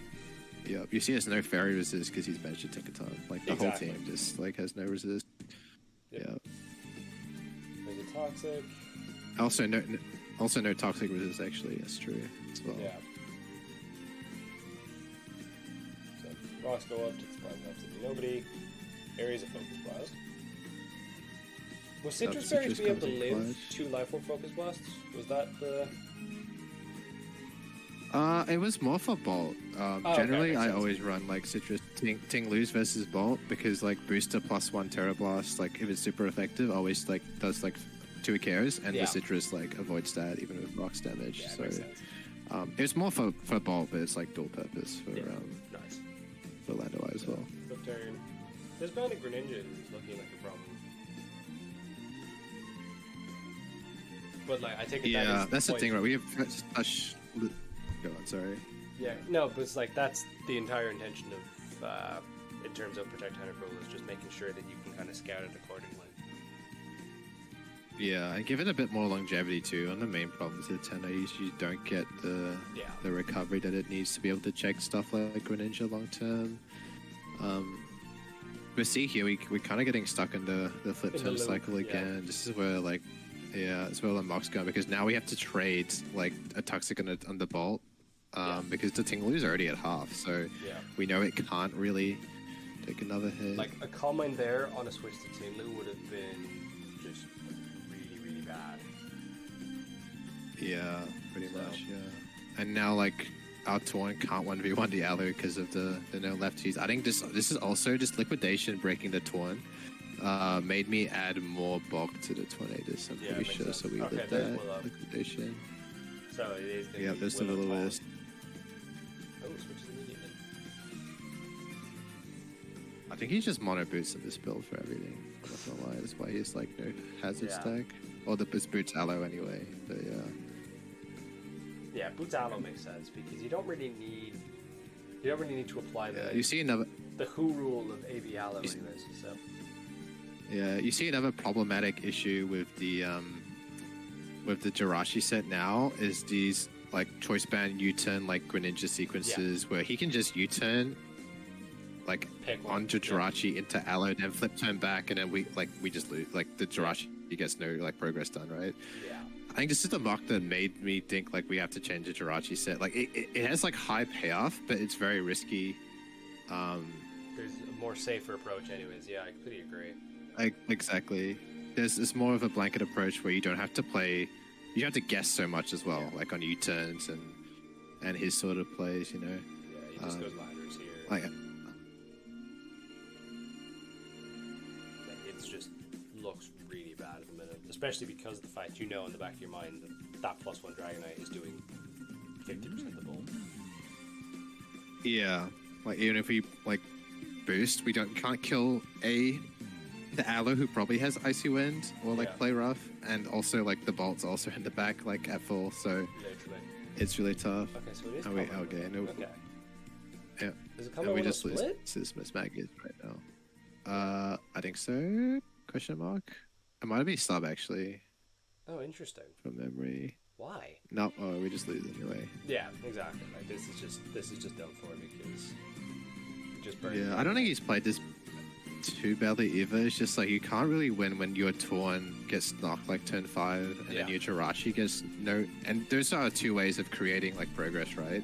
see there's no fairy resist because he's benched Tinkaton. Like the whole team just like has no resist. Yep. Yeah. There's a toxic. Also no toxic resist actually. That's true as well. Yeah. So rocks go up to surprise absolutely nobody. Areas of Focus Blast. Was Citrus Berry to be able to live 2 Life Orb Focus Blasts? Was that the... It was more for Bolt. Generally, I always run like Citrus Ting lose versus Bolt because like Booster +1 Terra Blast, like if it's super effective, always like does like 2 KOs, and the Citrus like avoids that even with Rocks damage. Yeah, so it was more for Bolt, but it's like dual purpose for nice. For Lando Eye as well. Flip turn. This Bandit Greninja is looking like a problem. But like, I take it that's the thing, right? We have go on, sorry. Yeah, no, but it's like that's the entire intention of, in terms of Protect Hunter Pool, is just making sure that you can kind of scout it accordingly. Yeah, and give it a bit more longevity too. On the main problems of the 10, I usually don't get the recovery that it needs to be able to check stuff like Greninja long term. But see here, we're kind of getting stuck in the flip turn cycle again. Yeah. This is where like, yeah, it's where the Mock's going, because now we have to trade like a Toxic and the Bolt, because the Tinglu's already at half, so we know it can't really take another hit. Like a Combine there on a switch to Tinglu would have been just really bad. Yeah, pretty much. Yeah, and now like our Torn can't 1v1 the Aloe because of the no lefties. I think this is also just liquidation breaking the Torn. Made me add more bulk to the Tornadus, I'm pretty sure. Sense. So we did that liquidation. So it is going to be there's the Will-O-Wisp. Oh, switches immediately. I think he's just mono boots in this build for everything. I'm not gonna lie, that's why he's like no hazard stack. Or the boots Aloe anyway, but yeah. Yeah, boots Aloe makes sense because you don't really need to apply the you see another the Who rule of AV Aloe anyways, so. Yeah, you see another problematic issue with the Jirachi set now is these like choice band U-turn like Greninja sequences where he can just U-turn like onto Jirachi into Aloe, then flip turn back, and then we just lose. Like the Jirachi gets no like progress done, right? Yeah. I think this is the mock that made me think like we have to change the Jirachi set. Like it has like high payoff, but it's very risky. There's a more safer approach anyways. Yeah, I completely agree. Exactly. There's more of a blanket approach where you don't have to play. You have to guess so much as well, like on U-turns and his sort of plays, you know. Yeah, he just goes ladders here. Like it's just looks really bad at the minute, especially because of the fact in the back of your mind that +1 Dragonite is doing 50% of the ball. Yeah, like even if we like boost, we can't kill the Aloe, who probably has Icy Wind or like play rough, and also like the Bolt's also in the back like at full, so it's really tough. Okay, so it is. Okay, yeah. Does it come we just lose Miss Maggot right now. I think so. Question mark. It might be sub actually. Oh, interesting. From memory. Why? No, we just lose anyway. Yeah, exactly. Like this is just done for because just burning. Yeah, I don't think he's played this too badly either. It's just like you can't really win when your Torn gets knocked like turn 5 and then your Jirachi gets no. And those are two ways of creating like progress, right?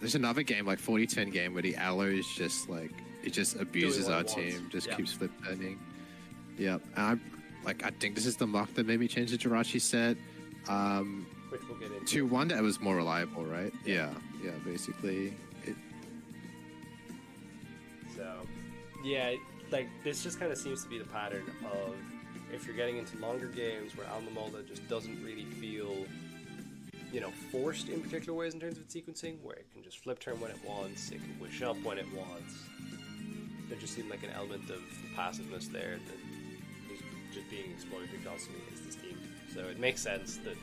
There's another game like 40-10 game where the Aloe is just like it just abuses our team, just keeps flip turning. Yeah, and I think this is the mock that made me change the Jirachi set. Which we'll get into. To one that was more reliable, right? Yeah, basically. So, yeah, like this just kind of seems to be the pattern of if you're getting into longer games where Almamola just doesn't really feel, forced in particular ways in terms of its sequencing, where it can just flip turn when it wants, it can wish up when it wants. There just seemed like an element of passiveness there that is just being exploited constantly against this team. So it makes sense that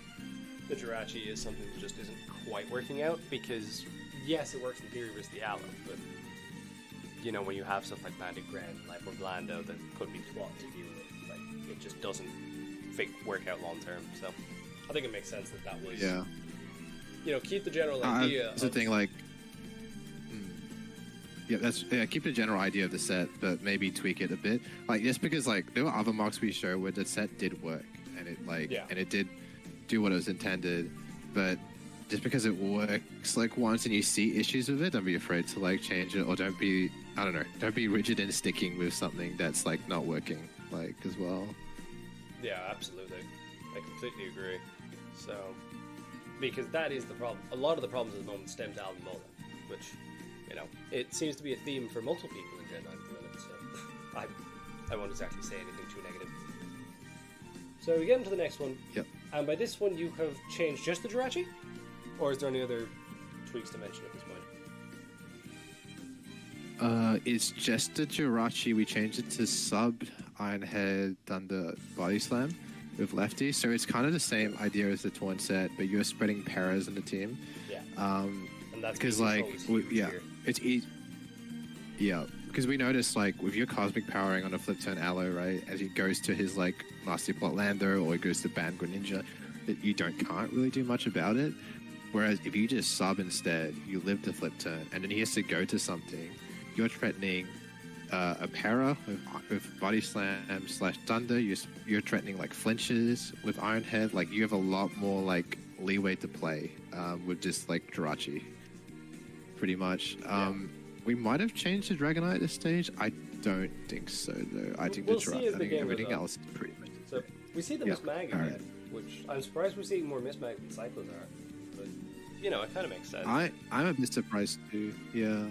the Jirachi is something that just isn't quite working out because, yes, it works in theory with the Aloe, but when you have stuff like Bandit Grand, like Orlando that could be flawed to deal with, like it just doesn't work out long term. So I think it makes sense that was keep the general idea. That's the thing, like keep the general idea of the set, but maybe tweak it a bit. Like just because like there were other mocks we showed where the set did work and it and it did do what it was intended, but just because it works like once and you see issues with it, don't be afraid to like change it, or don't be rigid in sticking with something that's like not working like as well. Yeah, absolutely. I completely agree. So because that is the problem. A lot of the problems at the moment stem to Almamola, which it seems to be a theme for multiple people in Gen 9 at the minute, so I won't exactly say anything too negative. So we get into the next one. Yep. And by this one, you have changed just the Jirachi? Or is there any other tweaks to mention at this point? It's just the Jirachi. We changed it to sub Ironhead Thunder Body Slam with lefty. So it's kind of the same idea as the Torn set, but you're spreading paras in the team. Yeah. And that's because like it's easy. Yeah, because we noticed like with your cosmic powering on a flip turn aloe, right, as he goes to his like nasty plot lander or he goes to ban Greninja, that you can't really do much about it. Whereas if you just sub instead, you live the flip turn, and then he has to go to something, you're threatening a para with body slam / thunder. You're threatening like flinches with Iron Head. Like you have a lot more like leeway to play with just like Jirachi, pretty much. We might have changed the Dragonite at this stage. I don't think so though. I think everything else is pretty much. So we see the Miss Mag again, which I'm surprised we're seeing more Miss Mag than Cyclozar. But you know, it kind of makes sense. I'm a bit surprised too. Yeah.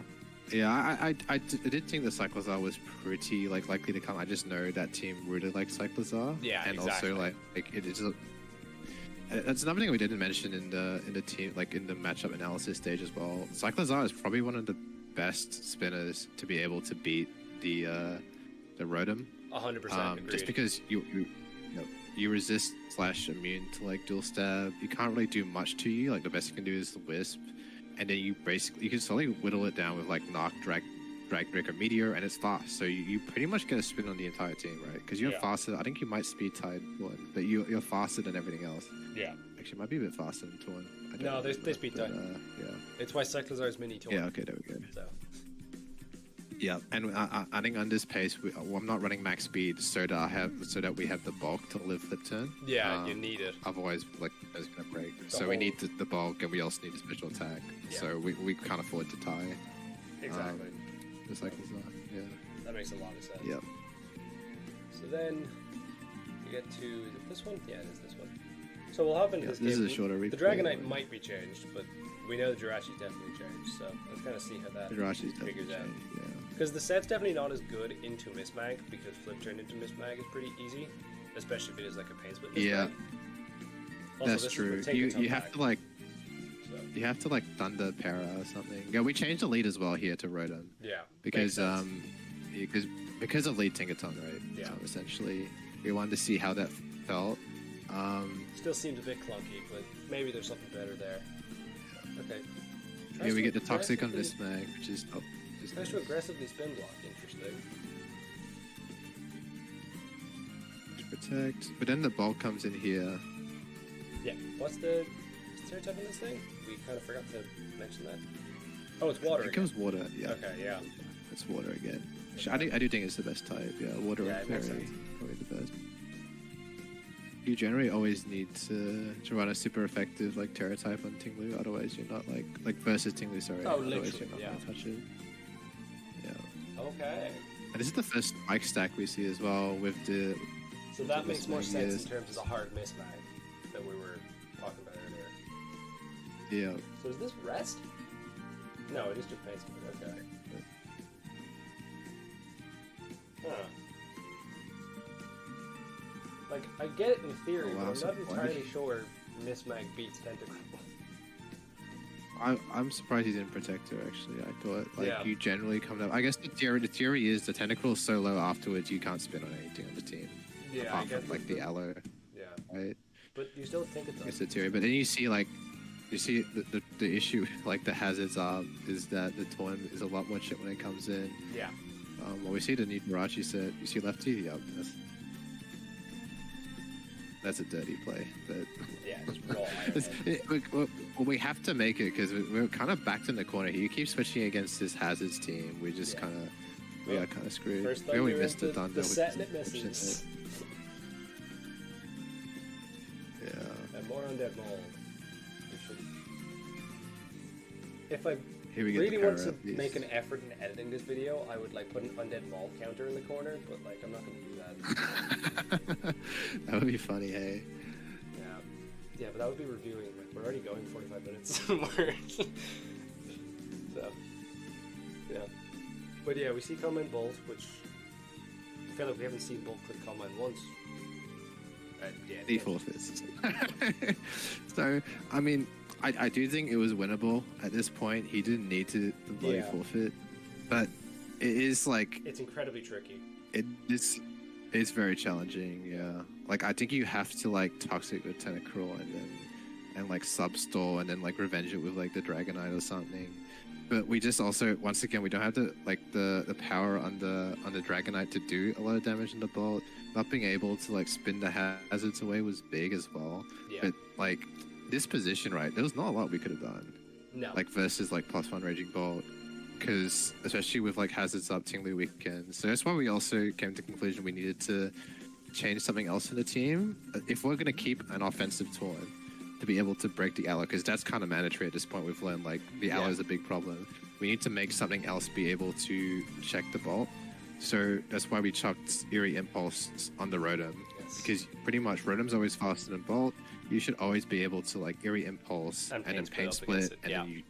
I did think the Cyclozar was pretty like likely to come. I just know that team rooted like Cyclozar. Yeah, and exactly. also like it is. That's another thing we didn't mention in the team, like in the matchup analysis stage as well. Cyclozar is probably one of the best spinners to be able to beat the Rotom. 100% agreed. Just because you resist / immune to like dual stab. You can't really do much to you. Like the best you can do is the Wisp. And then you can slowly whittle it down with like Knock, Drag Breaker, Meteor, and it's fast. So you pretty much get a spin on the entire team, right? Because you're faster. I think you might speed tide one, but you're faster than everything else. Yeah. Actually, it might be a bit faster than Torn. No, they speed tide. Yeah. It's why Cyclozar is mini Torn. Yeah. Okay. There we go. So. Yeah, and I think on this pace, I'm not running max speed so that we have the bulk to live flip turn. Yeah, you need it. Otherwise, like it's gonna break. So we need the bulk, and we also need a special attack. Yeah. So we can't afford to tie. Exactly. The cycles are. Yeah. That makes a lot of sense. Yep. So then we get to is it this one? Yeah, it is this one. So we'll hop into this game. This is a shorter replay. The Dragonite might be changed, but we know the Jirachi's definitely changed. So let's kind of see how that figures out. Yeah. Because the set's definitely not as good into Miss Mag, because flip turn into Miss Mag is pretty easy, especially if it is like a pain split Miss Mag. Also, that's true. You have to like you have to like Thunder Para or something. Yeah, we changed the lead as well here to Rotom. Yeah. Because because of lead Tinkaton, right? Yeah. Essentially, we wanted to see how that felt. Still seems a bit clunky, but maybe there's something better there. Okay. Yeah, we get the Toxic on Miss Mag, which is Tries to aggressively spin block. Interesting. Protect, but then the bulk comes in here. Yeah. What's the stereotype in this thing? We kind of forgot to mention that. Oh, it's water. It comes water. Yeah. Okay. Yeah. It's water again. I do think it's the best type. Yeah, water and fairy, probably the best. You generally always need to run a super effective like Terra type on Tinglu, otherwise you're not like versus Tinglu. Sorry. Oh, otherwise literally. You're not gonna touch it. Yeah. Okay. And this is the first spike stack we see as well with the. So that makes more sense in terms of the hard Miss Mag that we were talking about earlier. Yeah. So is this rest? No, it is just pain split. Okay. Huh. Like, I get it in theory, but I'm not entirely sure Miss Mag beats Tentacle. I'm surprised he didn't protect her, actually. I thought, you generally come up. I guess the theory is the Tentacle is so low afterwards, you can't spin on anything on the team. Yeah, apart from, like, the aloe. Yeah. Right? But you still think it's It's the theory. But then you see, the issue, like, the hazards are, is that the Torn is a lot more shit when it comes in. Yeah. Well, we see the new Jirachi set. You see lefty? Yeah, that's a dirty play. But yeah, just well, we have to make it because we're kind of backed in the corner. He keeps switching against this Hazards team. We just we are kind of screwed. We only missed the Thunder. The set and it misses. Yeah. And more Undead Mold. If I really want to make an effort in editing this video, I would like put an Undead Mold counter in the corner, but like I'm not going to do that. That would be funny, hey? Yeah. Yeah, but that would be reviewing. Like, we're already going 45 minutes. So, yeah. But yeah, we see Combine Bolt, which I feel like we haven't seen Bolt click Combine once. Yeah, he forfeits. So, I mean, I do think it was winnable at this point. He didn't need to bloody forfeit, but it is like it's incredibly tricky. It's very challenging. Yeah, like I think you have to like Toxic with Tentacruel and then and like sub-store and then like revenge it with like the Dragonite or something. But we just also, once again, we don't have the power on the Dragonite to do a lot of damage in the bolt. Not being able to like spin the hazards away was big as well. Yeah. But like this position, right, there was not a lot we could have done. No. Like versus like +1 Raging Bolt. Because especially with like hazards up Tinglu weekend. So that's why we also came to the conclusion we needed to change something else in the team. If we're going to keep an offensive taunt, to be able to break the aloe, because that's kind of mandatory at this point. We've learned like the aloe is a big problem. We need to make something else be able to check the bolt. So that's why we chucked Eerie Impulse on the Rotom, because pretty much Rotom's always faster than Bolt. You should always be able to like Eerie Impulse and then Pain Split, and then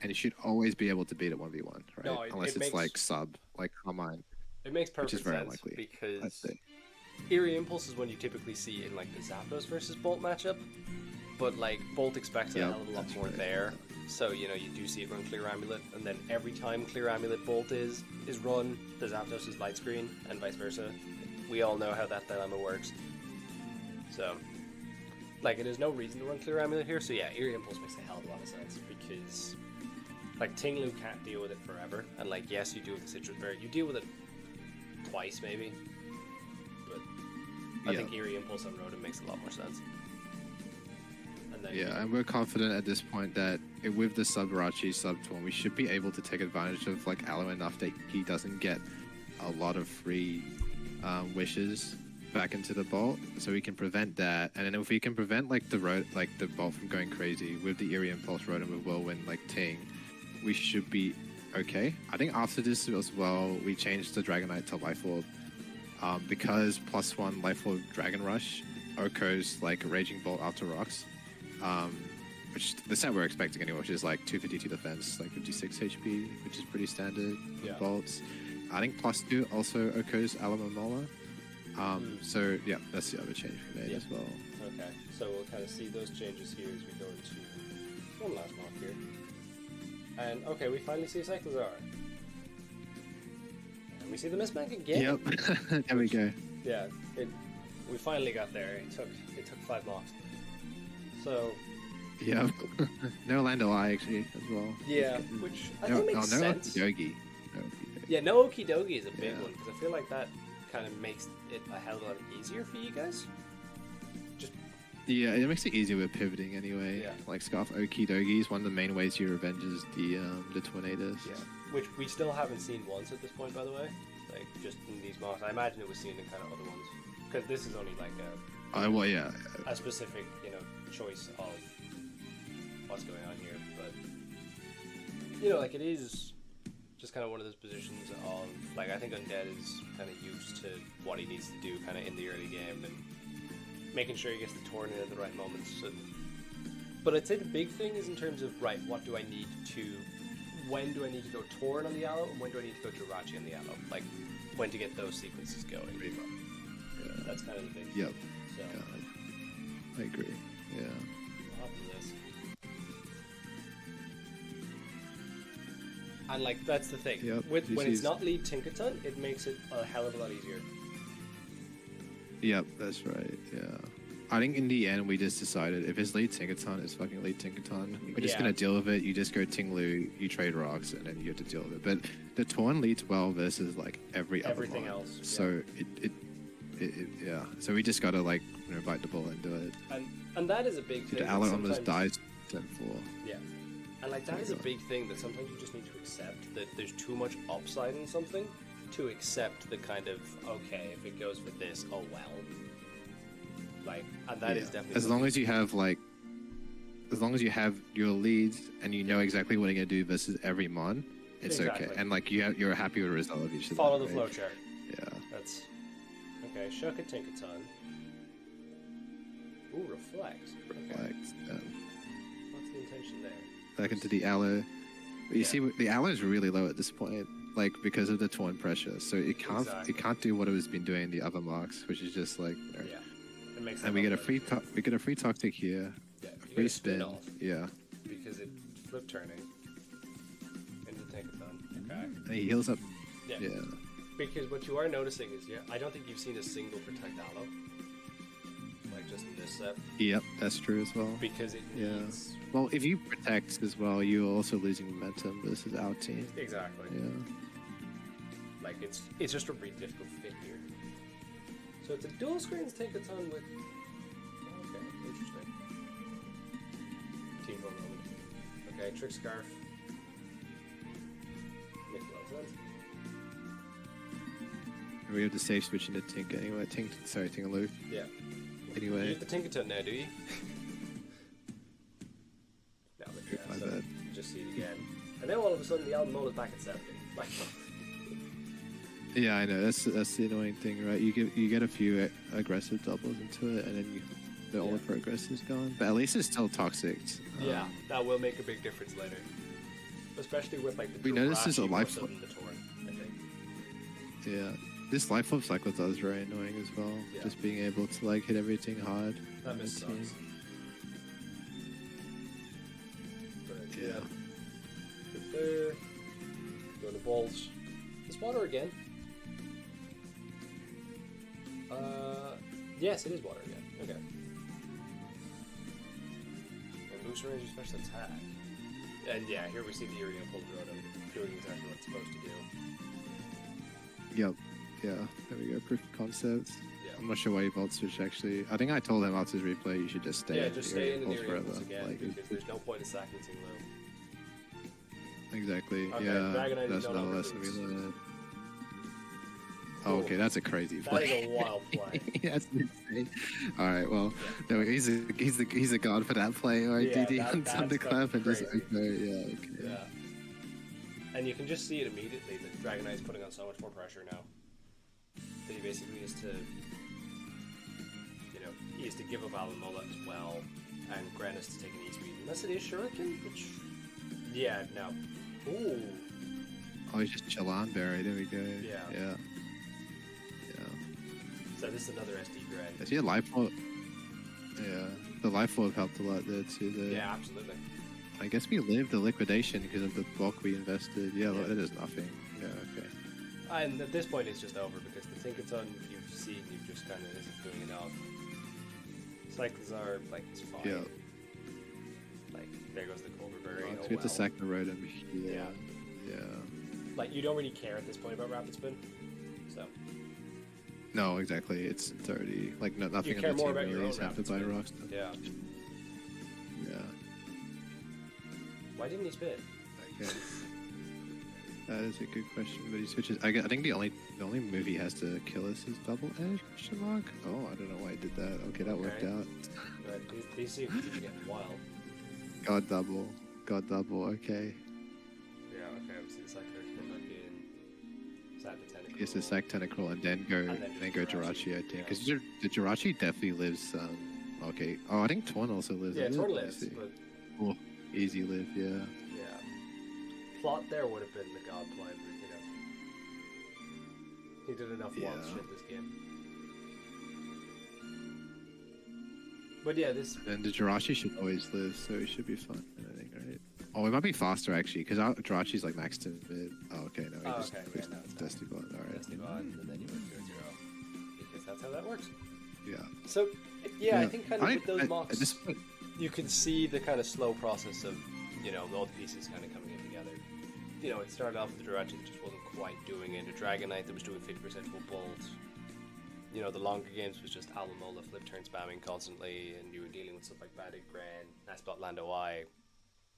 you should always be able to beat it 1v1, right? No, unless it's like sub, like Carmine. It makes perfect which is very sense unlikely, because Eerie Impulse is one you typically see in like the Zapdos versus Bolt matchup. But like Bolt expects a hell of a lot more there, so you know you do see it run Clear Amulet, and then every time Clear Amulet Bolt is run, the Zapdos is Light Screen, and vice versa. We all know how that dilemma works. So, like, there's no reason to run Clear Amulet here. So yeah, Eerie Impulse makes a hell of a lot of sense because like Tinglu can't deal with it forever, and like yes, you deal with the Citrus Berry, you deal with it twice maybe, but I think Eerie Impulse on Rotom makes a lot more sense. And we're confident at this point that with the Subarachi sub-taunt, we should be able to take advantage of like Aloe enough that he doesn't get a lot of free wishes back into the bolt, so we can prevent that. And then if we can prevent like the bolt from going crazy with the Eerie Impulse Rotom with Whirlwind like Ting, we should be okay. I think after this as well, we changed the Dragonite to Life Orb because +1 Life Orb Dragon Rush Oko's like Raging Bolt after rocks. Which the set we're expecting anyway, which is like 252 defense, like 56 HP, which is pretty standard bolts. I think +2 also occurs Alamomola. So yeah, that's the other change we made as well. Okay, so we'll kind of see those changes here as we go into one last mock here. And okay, we finally see Cyclizar. And we see the Mistbank again. Yep, there we go. Yeah, we finally got there. It took 5 mocks. So, yeah, no Lando Eye actually as well. Yeah, which I think makes sense. Okidogi. Yeah, no Okidogi is a big one because I feel like that kind of makes it a hell of a lot easier for you guys. Yeah, it makes it easier with pivoting anyway. Yeah. Like Scarf Okidogi is one of the main ways you revenges the Tornadoes. Yeah, which we still haven't seen once at this point, by the way. Like just in these mocks, I imagine it was seen in kind of other ones because this is only like a specific choice of what's going on here, but like it is just kind of one of those positions of like I think Undead is kind of used to what he needs to do kind of in the early game and making sure he gets the Torn in at the right moments. But I'd say the big thing is in terms of when do I need to go Torn on the Aloe and when do I need to go Jirachi on the Aloe, like when to get those sequences going. Yeah. That's kind of the big Yep. So I agree. Yeah. I'll do this. And like that's the thing. Yep. When it's not lead Tinkaton, it makes it a hell of a lot easier. Yep, that's right. Yeah. I think in the end we just decided if it's lead Tinkaton, it's fucking lead Tinkaton. We're just gonna deal with it. You just go Tinglu, you trade rocks, and then you have to deal with it. But the Torn leads well versus like everything else. So yeah. So we just gotta like bite the bullet and do it. And that is a big thing. The Aloe almost dies 10-4. Yeah. And like that is a big thing that sometimes you just need to accept that there's too much upside in something to accept the kind of if it goes for this, oh well. Like, and that is definitely as long as you have your leads and you know exactly what you're gonna do versus every mon, it's okay. And like you're happy with the result of each of them. Follow the flowchart. Yeah. That's okay. Shuka Tinkaton. Ooh, reflect. Reflect. What's the intention there? Back into the Aloe. But you see, the Aloe is really low at this point, like because of the Torn pressure. So it can't do what it has been doing in the other marks, which is just like It makes and we get a free toxic here, a free spin. Because it flip turning into Tinkaton. Okay. And he heals up. Yeah. Because what you are noticing is I don't think you've seen a single protect Aloe. Like just in this set Yep, that's true as well. because it needs Well, if you protect as well, you're also losing momentum versus our team. exactly. Yeah. Like it's just a really difficult fit here. So it's a dual screens take a ton with. Okay, interesting. Team for a moment. Okay, Trick Scarf. Makes a lot of sense. We have to safe switch into Tink anyway. Tingaloo. Yeah. Anyway. You get the Tinkerton now, do you? No, but yeah, My so bad. just see it again. And then all of a sudden the album mode is back at 70. Like, Yeah, I know. That's the annoying thing, right? You get a few aggressive doubles into it, and then all the progress is gone. But at least it's still toxic. yeah, that will make a big difference later. Especially with like the We noticed this a life flip. The torn, I think. Yeah. This life flip cycle is very annoying as well. Yeah. Just being able to like hit everything hard. That on the miss team. sucks. But Yeah. Good there. Go to balls. Is water again? Yes, it is water again. Okay. And booster range, special attack. And yeah, here we see the area pulled Rotom doing exactly what it's supposed to do. Yep. Yeah. There we go. Proof of concept. Yeah. I'm not sure why you volt switch actually. I think I told him after his replay you should just stay. Yeah, in just the stay area in the pulse area forever. again Like, because there's no point in sacking Tinglu. exactly. Okay, Yeah. Dragonite That's no another longer lesson we boots. learned. Oh, okay, that's a crazy That play. is a wild play. That's insane. All right, well, no, he's a god for that play. All right, Yeah, DD on that's Thunderclap and just crazy. yeah, okay. Yeah. And you can just see it immediately that Dragonite's putting on so much more pressure now. That he basically has to, he has to give up Alamola as well, and Gren has to take an E-Speed. Unless it is Shuriken, which, yeah, no. Ooh. Oh, he's just Chalan Berry. There we go. Yeah. Yeah. So this is another SD Gren. Is he a life orb? Yeah, the life orb helped a lot there too. Yeah, absolutely. I guess we lived the liquidation because of the block we invested. Yeah, Yeah. that is nothing. Yeah, okay. And at this point it's just over because the Tinkaton you've seen, you've just kind of isn't doing enough. Cycles are like, it's fine. Yeah. Like, there goes the Colder Berry. Oh, Oh, we have to well. sack the Rotom. Yeah. Yeah. Like, you don't really care at this point about Rapid Spin. So, No, exactly. It's already like nothing. you care on the more team about your really own is after Rapid by Spin. rocks. Yeah. Yeah. Why didn't he spin? Okay. That is a good question, but he switches. I think the only move he has to kill us is double edge question mark. Oh, I don't know why he did that. Okay, that worked out. But these seem to be getting wild. God double. Okay. Yeah, okay, obviously the Cycler can come back in. Sat the Tentacle. He has to sack Tentacruel and then go Jirachi, I think. Yeah. Because the Jirachi definitely lives. Okay. Oh, I think Torn also lives. Yeah, doesn't Torn it? lives, Let's see. but Oh, easy live. Yeah. yeah. Plot there would have been the God play, but he did enough wild Yeah. shit this game. But yeah, this. And the Jirachi should always live, so he should be fine. I think, right? Oh, it might be faster actually, because Jirachi's like maxed in mid. Oh, okay, no, he just okay, pushed yeah, no, it's Dusty Bond. All right. Dusty Bond, and then you went 0-0. Because that's how that works. Yeah. So, yeah, I think kind of with those mocks, at this point, you can see the kind of slow process of, all the pieces kind of coming in together. It started off with the Jirachi that just wasn't quite doing it, a Dragonite that was doing 50% full bolt. The longer games was just Alamola flip turn spamming constantly, and you were dealing with stuff like Badig, Gran, Nastbot, Lando I.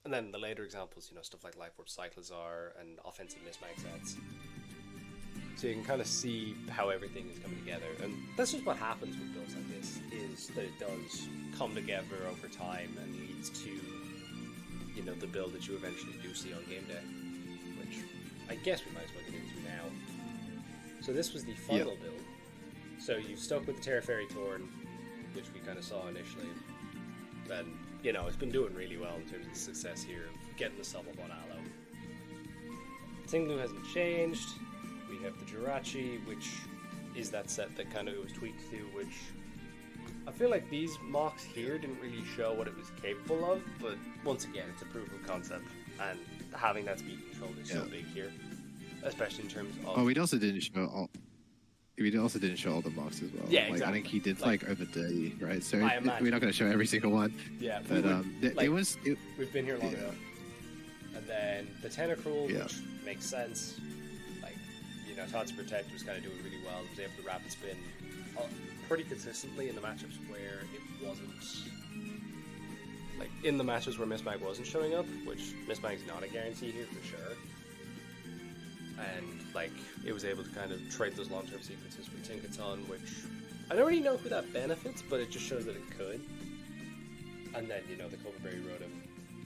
And then the later examples, stuff like Life Orb Cyclizar and offensive mismax sets. So you can kind of see how everything is coming together. And that's just what happens with builds like this, is that it does come together over time and leads to, the build that you eventually do see on game day. Which I guess we might as well get into now. So this was the final build. So you stuck with the Terra Fairy Torn, which we kind of saw initially. And, it's been doing really well in terms of the success here of getting the sub up on Aloe. Tinglu hasn't changed. We have the Jirachi, which is that set that kind of it was tweaked to, which I feel like these mocks here didn't really show what it was capable of, but once again, it's a proof of concept, and having that speed control is so big here, especially in terms of... Oh, we also didn't show all... we also didn't show all the marks as well. Yeah, like, exactly. I think he did like over 30, right? So I we're not going to show every single one. Yeah, but we've been here long enough. And then the Tentacruel, which makes sense. Like, you know, Thoughts Protect was kind of doing really well. It was able to rapid spin pretty consistently in the matchups where it wasn't. Like, in the matches where Miss Mag wasn't showing up, which Miss Mag's not a guarantee here for sure. And, like, it was able to kind of trade those long-term sequences with Tinkaton, which I don't really know who that benefits, but it just shows that it could. And then, you know, the Coverberry Rotom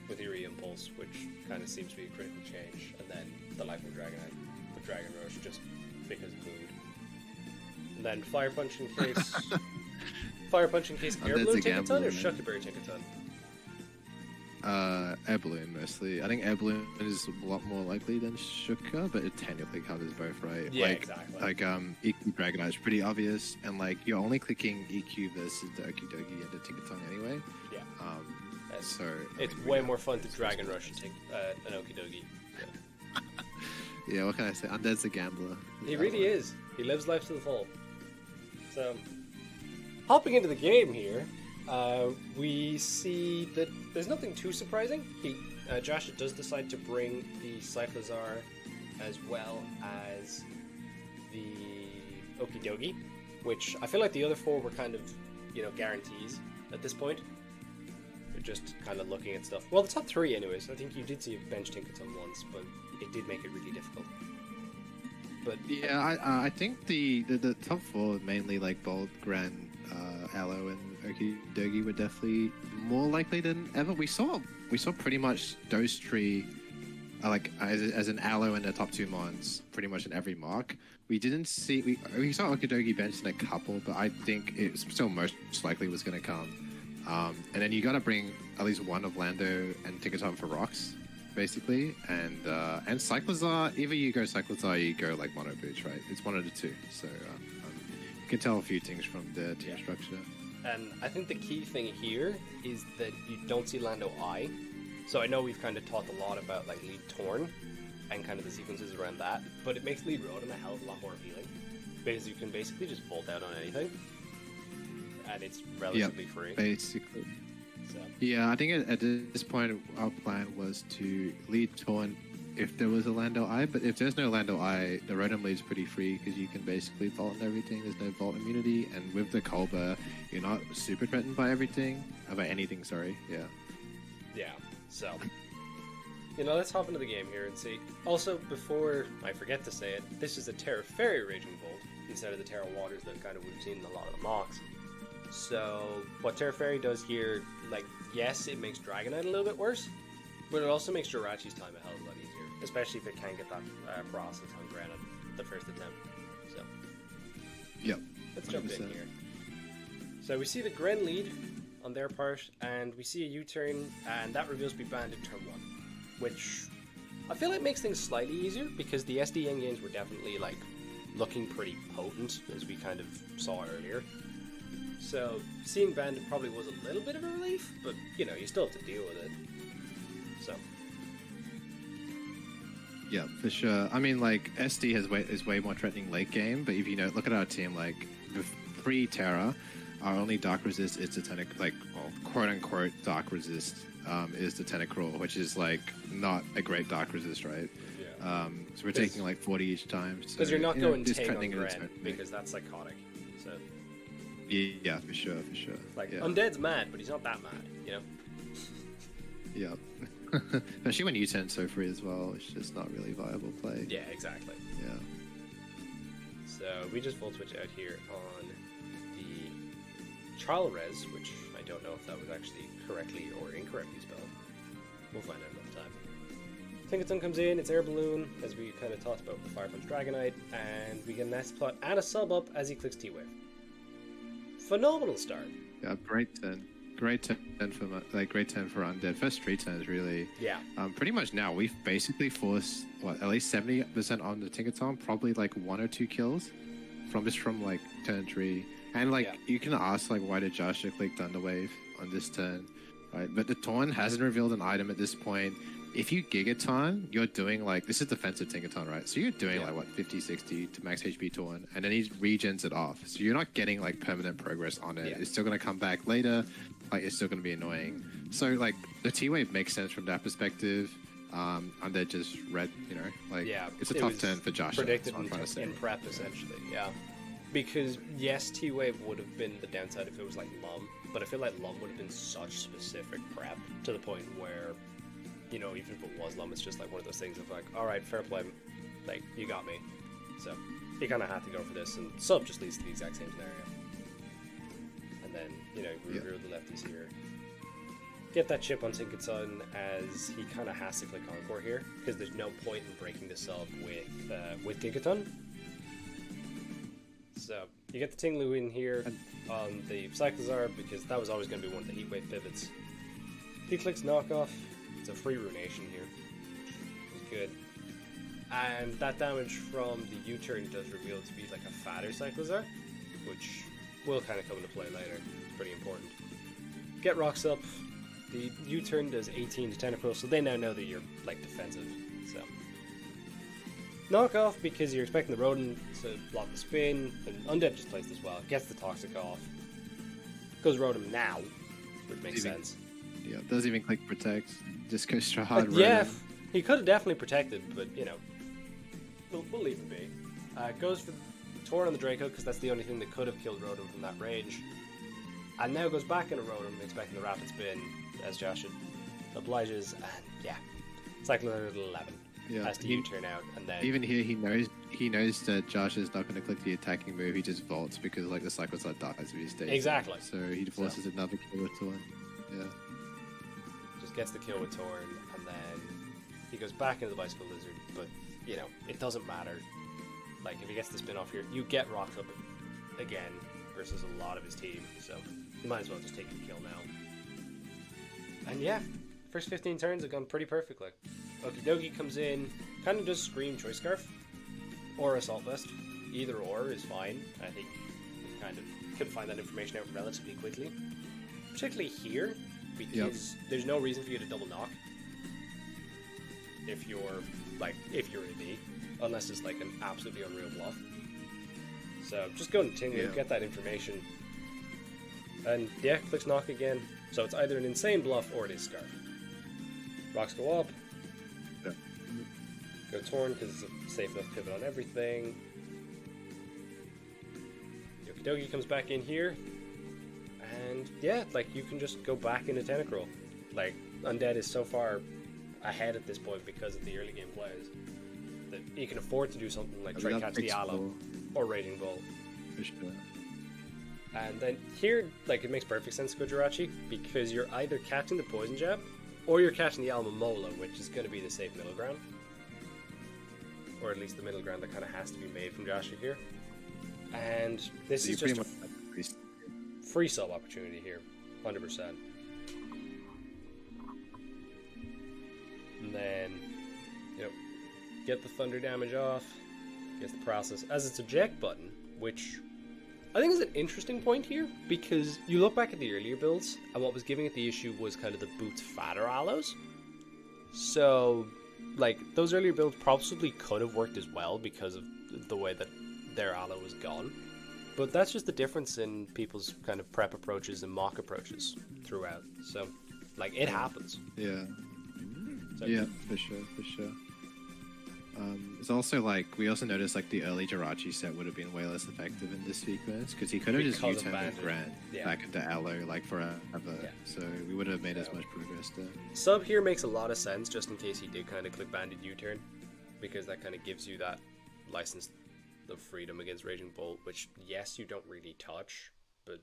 with Eerie Impulse, which kind of seems to be a critical change. And then the Lifelink Dragonite with Dragon Rush, just because of mood. And then Fire Punch in case... Fire Punch in case Air Balloon Tinkaton or Shucky Berry Tinkaton? Air Balloon mostly. I think Air Balloon is a lot more likely than Shuka, but it technically covers both, right? Yeah, like, exactly. Like, EQ Dragonite is pretty obvious, and like, you're only clicking EQ versus the Okidogi and the Tinkaton anyway. Yeah. So it's way more fun to Dragon Rush and take an Okidogi. Yeah. Yeah, what can I say? Undead's a gambler. He really is. He lives life to the full. So, hopping into the game here, we see that there's nothing too surprising. Josh does decide to bring the Cyclizar as well as the Okidogi, which I feel like the other four were kind of, you know, guarantees at this point. We're just kind of looking at stuff. Well, the top three anyways. I think you did see a bench Tinkaton once, but it did make it really difficult. But yeah, I think the top four, mainly like Bold, Gran, Aloe, and Okidogi, were definitely more likely than ever. We saw pretty much those three, like as an Aloe in the top two mons, pretty much in every mark. We didn't see we saw Okidogi benched in a couple, but I think it still most likely was going to come. And then you got to bring at least one of Lando and Tinkaton for rocks, basically, and Cyclizar. Either you go Cyclizar, or you go like Mono Boots, right? It's one of the two. So you can tell a few things from the team structure. And I think the key thing here is that you don't see Lando I. So I know we've kind of talked a lot about like Lead Torn and kind of the sequences around that, but it makes Lead Rotom a hell of a lot more appealing because you can basically just bolt out on anything. And it's relatively free. Basically. So. Yeah, I think at this point our plan was to lead Torn if there was a Lando Eye, but if there's no Lando Eye, the Rotom lead's pretty free because you can basically vault and everything. There's no vault immunity, and with the Colbur, you're not super threatened by anything. Sorry. Yeah. Yeah. So, you know, let's hop into the game here and see. Also, before I forget to say it, this is a Terra Fairy Raging Bolt instead of the Terra Waters that kind of we've seen in a lot of the mocks. So, what Terra Fairy does here, like, yes, it makes Dragonite a little bit worse, but it also makes Jirachi's time a hell of a lot easier, especially if it can get that process on Granite the first attempt. So, yep. Let's jump in here. So, we see the Gren lead on their part, and we see a U-turn, and that reveals to be banned in turn 1, which I feel like makes things slightly easier because the SD endgames were definitely, like, looking pretty potent, as we kind of saw earlier. So, seeing Bandit probably was a little bit of a relief, but, you know, you still have to deal with it. So. Yeah, for sure. I mean, like, SD is way more threatening late game, but if you know, look at our team, like, pre-Terra, our only Dark Resist is the quote-unquote Dark Resist is the Tentacruel, which is, like, not a great Dark Resist, right? Yeah. So we're taking, like, 40 each time. Because you're not going Tang on Gren, because that's psychotic, so... Yeah, for sure. Like, Undead's mad, but he's not that mad, you know? Yeah. Especially when you turn so free as well, it's just not really viable play. Yeah, exactly. Yeah. So, we just full switch out here on the Trial Res, which I don't know if that was actually correctly or incorrectly spelled. We'll find out another time. Tinkaton comes in, it's Air Balloon, as we kind of talked about with Fire Punch Dragonite, and we get an S-Plot and a sub up as he clicks T-Wave. Phenomenal start. Yeah, great 10. Great 10 for Undead. First 3 turns, really. Yeah. Pretty much now, we've basically forced, at least 70% on the Tinkaton, probably like 1 or 2 kills from like turn 3. And like, you can ask, like, why did Joshua click Thunderwave on this turn? Right? But the Torn hasn't revealed an item at this point. if you Gigaton, you're doing like, this is defensive Tinkaton, right? So you're doing like what, 50, 60 to max HP turn, and then he regens it off. So you're not getting like permanent progress on it. It's still going to come back later. Like it's still going to be annoying. So like the T-Wave makes sense from that perspective. Undead just red, you know, like it's a tough turn for Josh. Predicted in prep essentially, because yes, T-Wave would have been the downside if it was like Lum, but I feel like Lum would have been such specific prep to the point where, you know, even if it was Lum, it's just like one of those things of like, all right, fair play, like you got me. So you kind of had to go for this, and Sub just leads to the exact same scenario. And then, you know, reveal the lefties here. Get that chip on Tinkaton as he kind of has to click Encore here, because there's no point in breaking the sub with Gigaton. So you get the Tinglu in here on the Cyclozar, because that was always going to be one of the Heatwave pivots. He clicks Knockoff. It's a free Runation here. It's good. And that damage from the U-turn does reveal to be like a fatter Cyclozar, which will kind of come into play later. It's pretty important. Get rocks up. The U-turn does 18 to Tentacruel, so they now know that you're like defensive. So knock off because you're expecting the Rodent to block the spin, and Undead just plays this well. Gets the Toxic off. Goes Rotom now, which makes sense. Yeah, doesn't even click Protect. Just goes straight hard. Yeah, he could have definitely protected, but you know, we'll leave it be. Goes for Torn on the Draco because that's the only thing that could have killed Rotom from that range. And now goes back in a Rotom, expecting the Rapid Spin, as Josh obliges, and yeah, Cyclone at 11. Yeah, has to U-turn out, and then even here he knows that Josh is not going to click the attacking move. He just vaults because like the Cyclozar dies if he stays. Exactly. So he forces another kill with Torn. Yeah. Just gets the kill with Torn, and then he goes back into the Bicycle Lizard. But you know, it doesn't matter. Like if he gets the spin off here, you get rocked up again versus a lot of his team. So you might as well just take the kill now. And yeah, first 15 turns have gone pretty perfectly. Okie Dokie comes in, kind of does scream Choice Scarf or Assault Vest. Either or is fine. I think you kind of could find that information out relatively quickly. Particularly here, because there's no reason for you to double knock if you're AD, unless it's like an absolutely unreal bluff. So just go and continue, get that information. And yeah, clicks knock again. So it's either an insane bluff or it is Scarf. Rocks go up. Yeah. Go Torn because it's a safe enough pivot on everything. Okie Dokie comes back in here. And yeah, like you can just go back into Tentacruel. Like Undead is so far ahead at this point because of the early game plays that you can afford to do something like try catch the Aloe or Raging Bolt. For sure. And then here, like, it makes perfect sense to go Jirachi, because you're either catching the Poison Jab, or you're catching the Almamola, which is going to be the safe middle ground. Or at least the middle ground that kind of has to be made from Joshua here. And this is just a free sub opportunity here, 100%. And then, you know, get the Thunder damage off, gets the process as its eject button, which I think is an interesting point here, because you look back at the earlier builds, and what was giving it the issue was kind of the boots fatter aloes. So, like, those earlier builds probably could have worked as well because of the way that their aloe was gone. But that's just the difference in people's kind of prep approaches and mock approaches throughout. So, like, it happens. Yeah. So, yeah, for sure. It's also like we also noticed like the early Jirachi set would have been way less effective in this sequence because he could have just U-turned the Grant back into Aloe like forever. Yeah. So we would have made as much progress there. Sub here makes a lot of sense just in case he did kind of click Banded U-turn, because that kind of gives you that license of freedom against Raging Bolt, which yes you don't really touch, but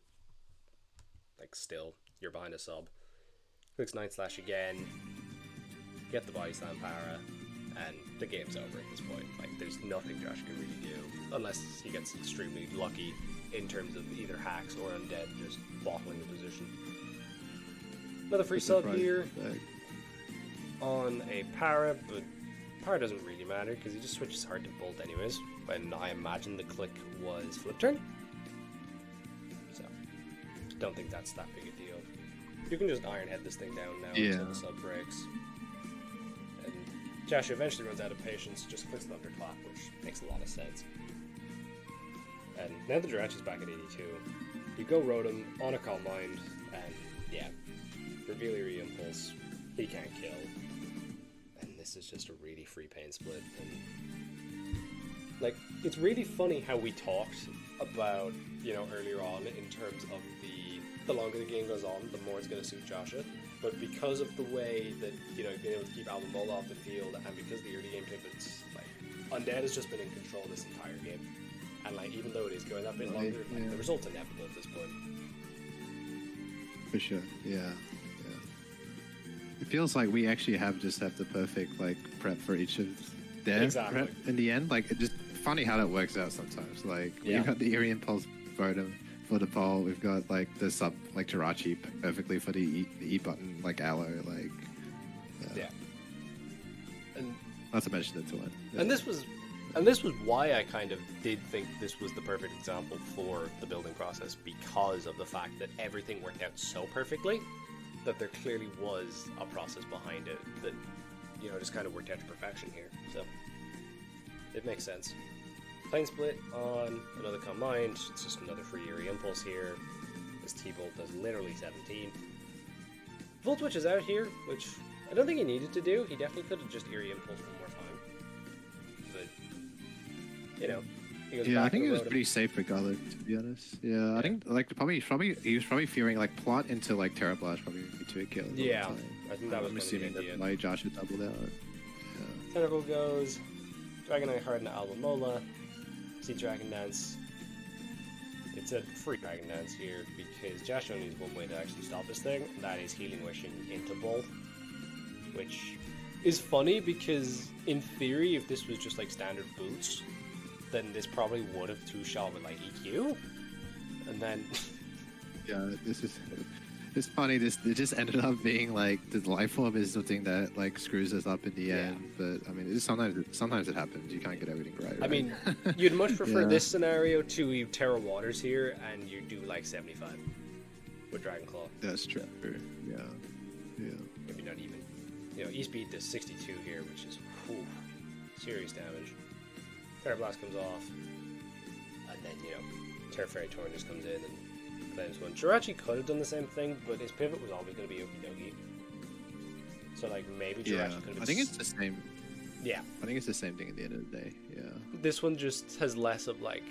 like still you're behind a sub. Clicks Night Slash again, get the Body Slam Para, and the game's over at this point. Like, there's nothing Josh can really do, unless he gets extremely lucky in terms of either hacks or Undead just bottling the position. Another free sub here on a Para, but Para doesn't really matter because he just switches hard to Bolt anyways, when I imagine the click was Flip Turn. So, don't think that's that big a deal. You can just Iron Head this thing down now until the sub breaks. Josh eventually runs out of patience, just clicks Thunderclap, which makes a lot of sense. And now the Jirachi's back at 82. You go Rotom on a Calm Mind, and yeah, reveal your E-Impulse. He can't kill. And this is just a really free pain split. And, like, it's really funny how we talked about, you know, earlier on in terms of the longer the game goes on, the more it's going to suit Joshua. But because of the way that, you know, you've been able to keep Albemola off the field, and because the early game pivots, like, Undead has just been in control this entire game. And, like, even though it is going that bit longer, like, the result's inevitable at this point. For sure, yeah. It feels like we actually have the perfect, like, prep for each of their prep in the end. Like, it's just funny how that works out sometimes. Like, we've got the Eerie Impulse Rotom for the pole. We've got, like, the sub, like, Jirachi perfectly for the E button, like, Aloe, like... Yeah. And not to mention the Twin. Yeah. And this was why I kind of did think this was the perfect example for the building process, because of the fact that everything worked out so perfectly that there clearly was a process behind it that, you know, just kind of worked out to perfection here. So it makes sense. Plane split on another Calm Mind. It's just another free Eerie Impulse here. This T-Bolt does literally 17. Volt Switch is out here, which I don't think he needed to do. He definitely could have just Eerie Impulse one more time. But, you know, he goes back I think to it was Rotom. pretty safe for Garlic, to be honest. Yeah, I think, like, he was probably fearing, like, plot into, like, Terra Blast probably be 2 kills. Yeah, I think that was I'm kind of the assuming idea. that why Josh had doubled out. Yeah. Tentacle goes, Dragonite Hard into Albemola, see Dragon Dance. It's a free Dragon Dance here because Josh only needs one way to actually stop this thing, and that is Healing Wishing into Bolt. Which is funny because, in theory, if this was just like standard boots, then this probably would have two-shot with like EQ. And then... Yeah, it's funny, it just ended up being like, the life form is something that like screws us up in the end, but I mean, sometimes it happens, you can't get everything right. I mean, you'd much prefer this scenario to Terra Waters here, and you do like 75 with Dragon Claw. That's true, yeah. Maybe not even. You know, E-Speed does 62 here, which is serious damage. Terra Blast comes off, and then, you know, Terra Fairy Torn just comes in and claims one. Jirachi could have done the same thing, but his pivot was always going to be Okie Dokie. So, like, maybe Jirachi could have been... I think it's the same. Yeah. I think it's the same thing at the end of the day, yeah. This one just has less of, like...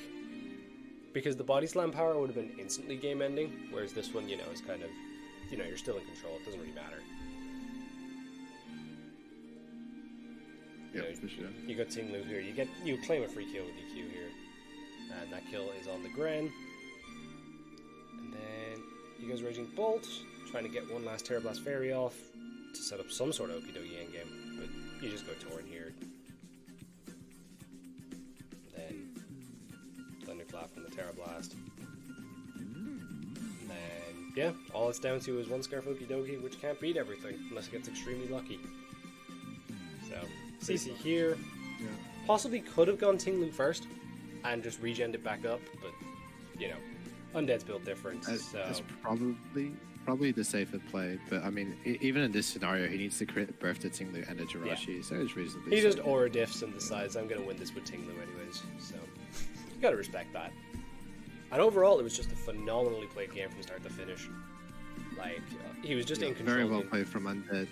Because the Body Slam power would have been instantly game-ending, whereas this one, you know, is kind of... You know, you're still in control. It doesn't really matter. Yeah, for sure. You got Ting Lu here. You claim a free kill with EQ here, and that kill is on the Gren. And then he goes Raging Bolt, trying to get one last Terra Blast Fairy off to set up some sort of Okie Dokie endgame. But you just go Torn here. And then Thunderclap from the Terra Blast. And then yeah, all it's down to is one Scarf Okie Dokie, which can't beat everything unless it gets extremely lucky. So. CC here. Yeah. Possibly could have gone Ting Lu first and just regened it back up, but, you know, Undead's built different. That's probably the safer play, but I mean, even in this scenario, he needs to crit both the Ting Lu and the Jirachi, so it's reasonably He safe. just aura diffs and decides, I'm going to win this with Ting Lu anyways, so you gotta respect that. And overall, it was just a phenomenally played game from start to finish. Like, he was just in control. Very well played from Undead.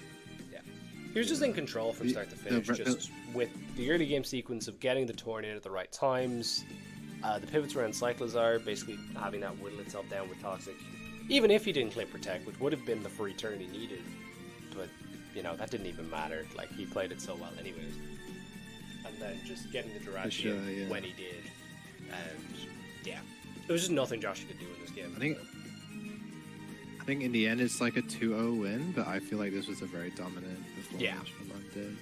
He was just in control from start to finish, just with the early game sequence of getting the Torn in at the right times, the pivots around Cyclizar, basically having that whittle itself down with Toxic, even if he didn't claim Protect, which would have been the free turn he needed, but, you know, that didn't even matter, like, he played it so well anyways. And then just getting the Jirachi when he did, and, yeah, there was just nothing Josh could do in this game. I think in the end it's like a 2-0 win, but I feel like this was a very dominant performance from Undead.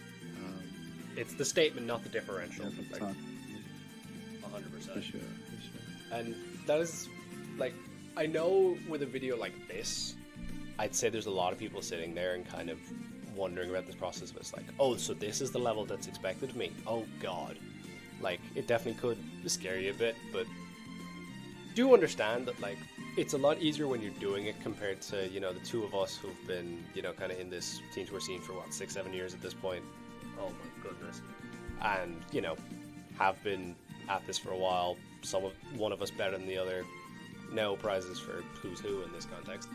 It's the statement, not the differential. Yeah, like, 100%. For sure. And that is, like, I know with a video like this, I'd say there's a lot of people sitting there and kind of wondering about this process. But it's like, oh, so this is the level that's expected of me. Oh, God. Like, it definitely could scare you a bit, but do understand that, like, it's a lot easier when you're doing it compared to, you know, the two of us who've been, you know, kind of in this Team Tour scene for, what, 6-7 years at this point, Oh my goodness. And, you know, have been at this for a while. One of us better than the other. No prizes for who's who in this context.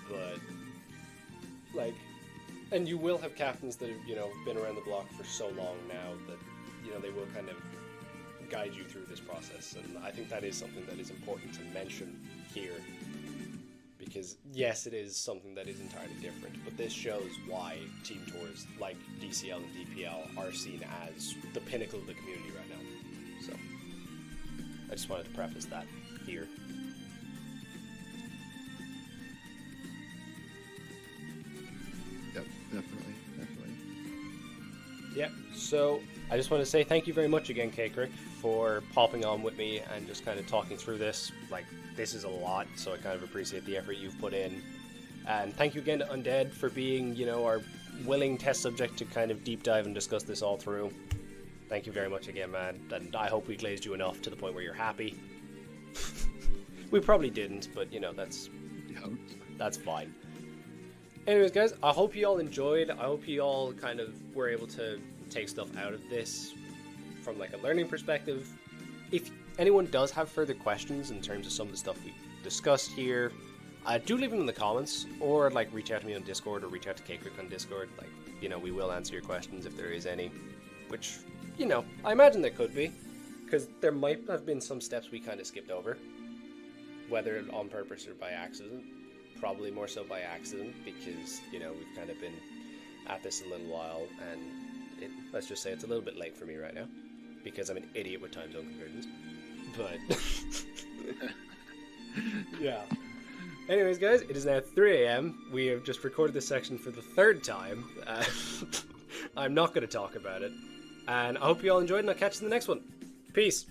But, like, and you will have captains that have, you know, been around the block for so long now that, you know, they will kind of guide you through this process. And I think that is something that is important to mention here. Because, yes, it is something that is entirely different, but this shows why team tours like DCL and DPL are seen as the pinnacle of the community right now. So, I just wanted to preface that here. Yep, definitely. Yeah, so I just want to say thank you very much again, Kcric, for popping on with me and just kind of talking through this. Like, this is a lot, so I kind of appreciate the effort you've put in. And thank you again to Undead for being, you know, our willing test subject to kind of deep dive and discuss this all through. Thank you very much again, man, and I hope we glazed you enough to the point where you're happy. We probably didn't, but, you know, that's fine. Anyways, guys, I hope you all enjoyed. I hope you all kind of were able to take stuff out of this from like a learning perspective. If anyone does have further questions in terms of some of the stuff we discussed here, do leave them in the comments, or like reach out to me on Discord, or reach out to Kcric on Discord. Like, you know, we will answer your questions if there is any, which, you know, I imagine there could be, because there might have been some steps we kind of skipped over, whether on purpose or by accident. Probably more so by accident, because, you know, we've kind of been at this a little while, and let's just say it's a little bit late for me right now, because I'm an idiot with time zone conversions. But yeah. Anyways, guys, it is now 3 a.m. We have just recorded this section for the 3rd time. I'm not going to talk about it, and I hope you all enjoyed, and I'll catch you in the next one. Peace.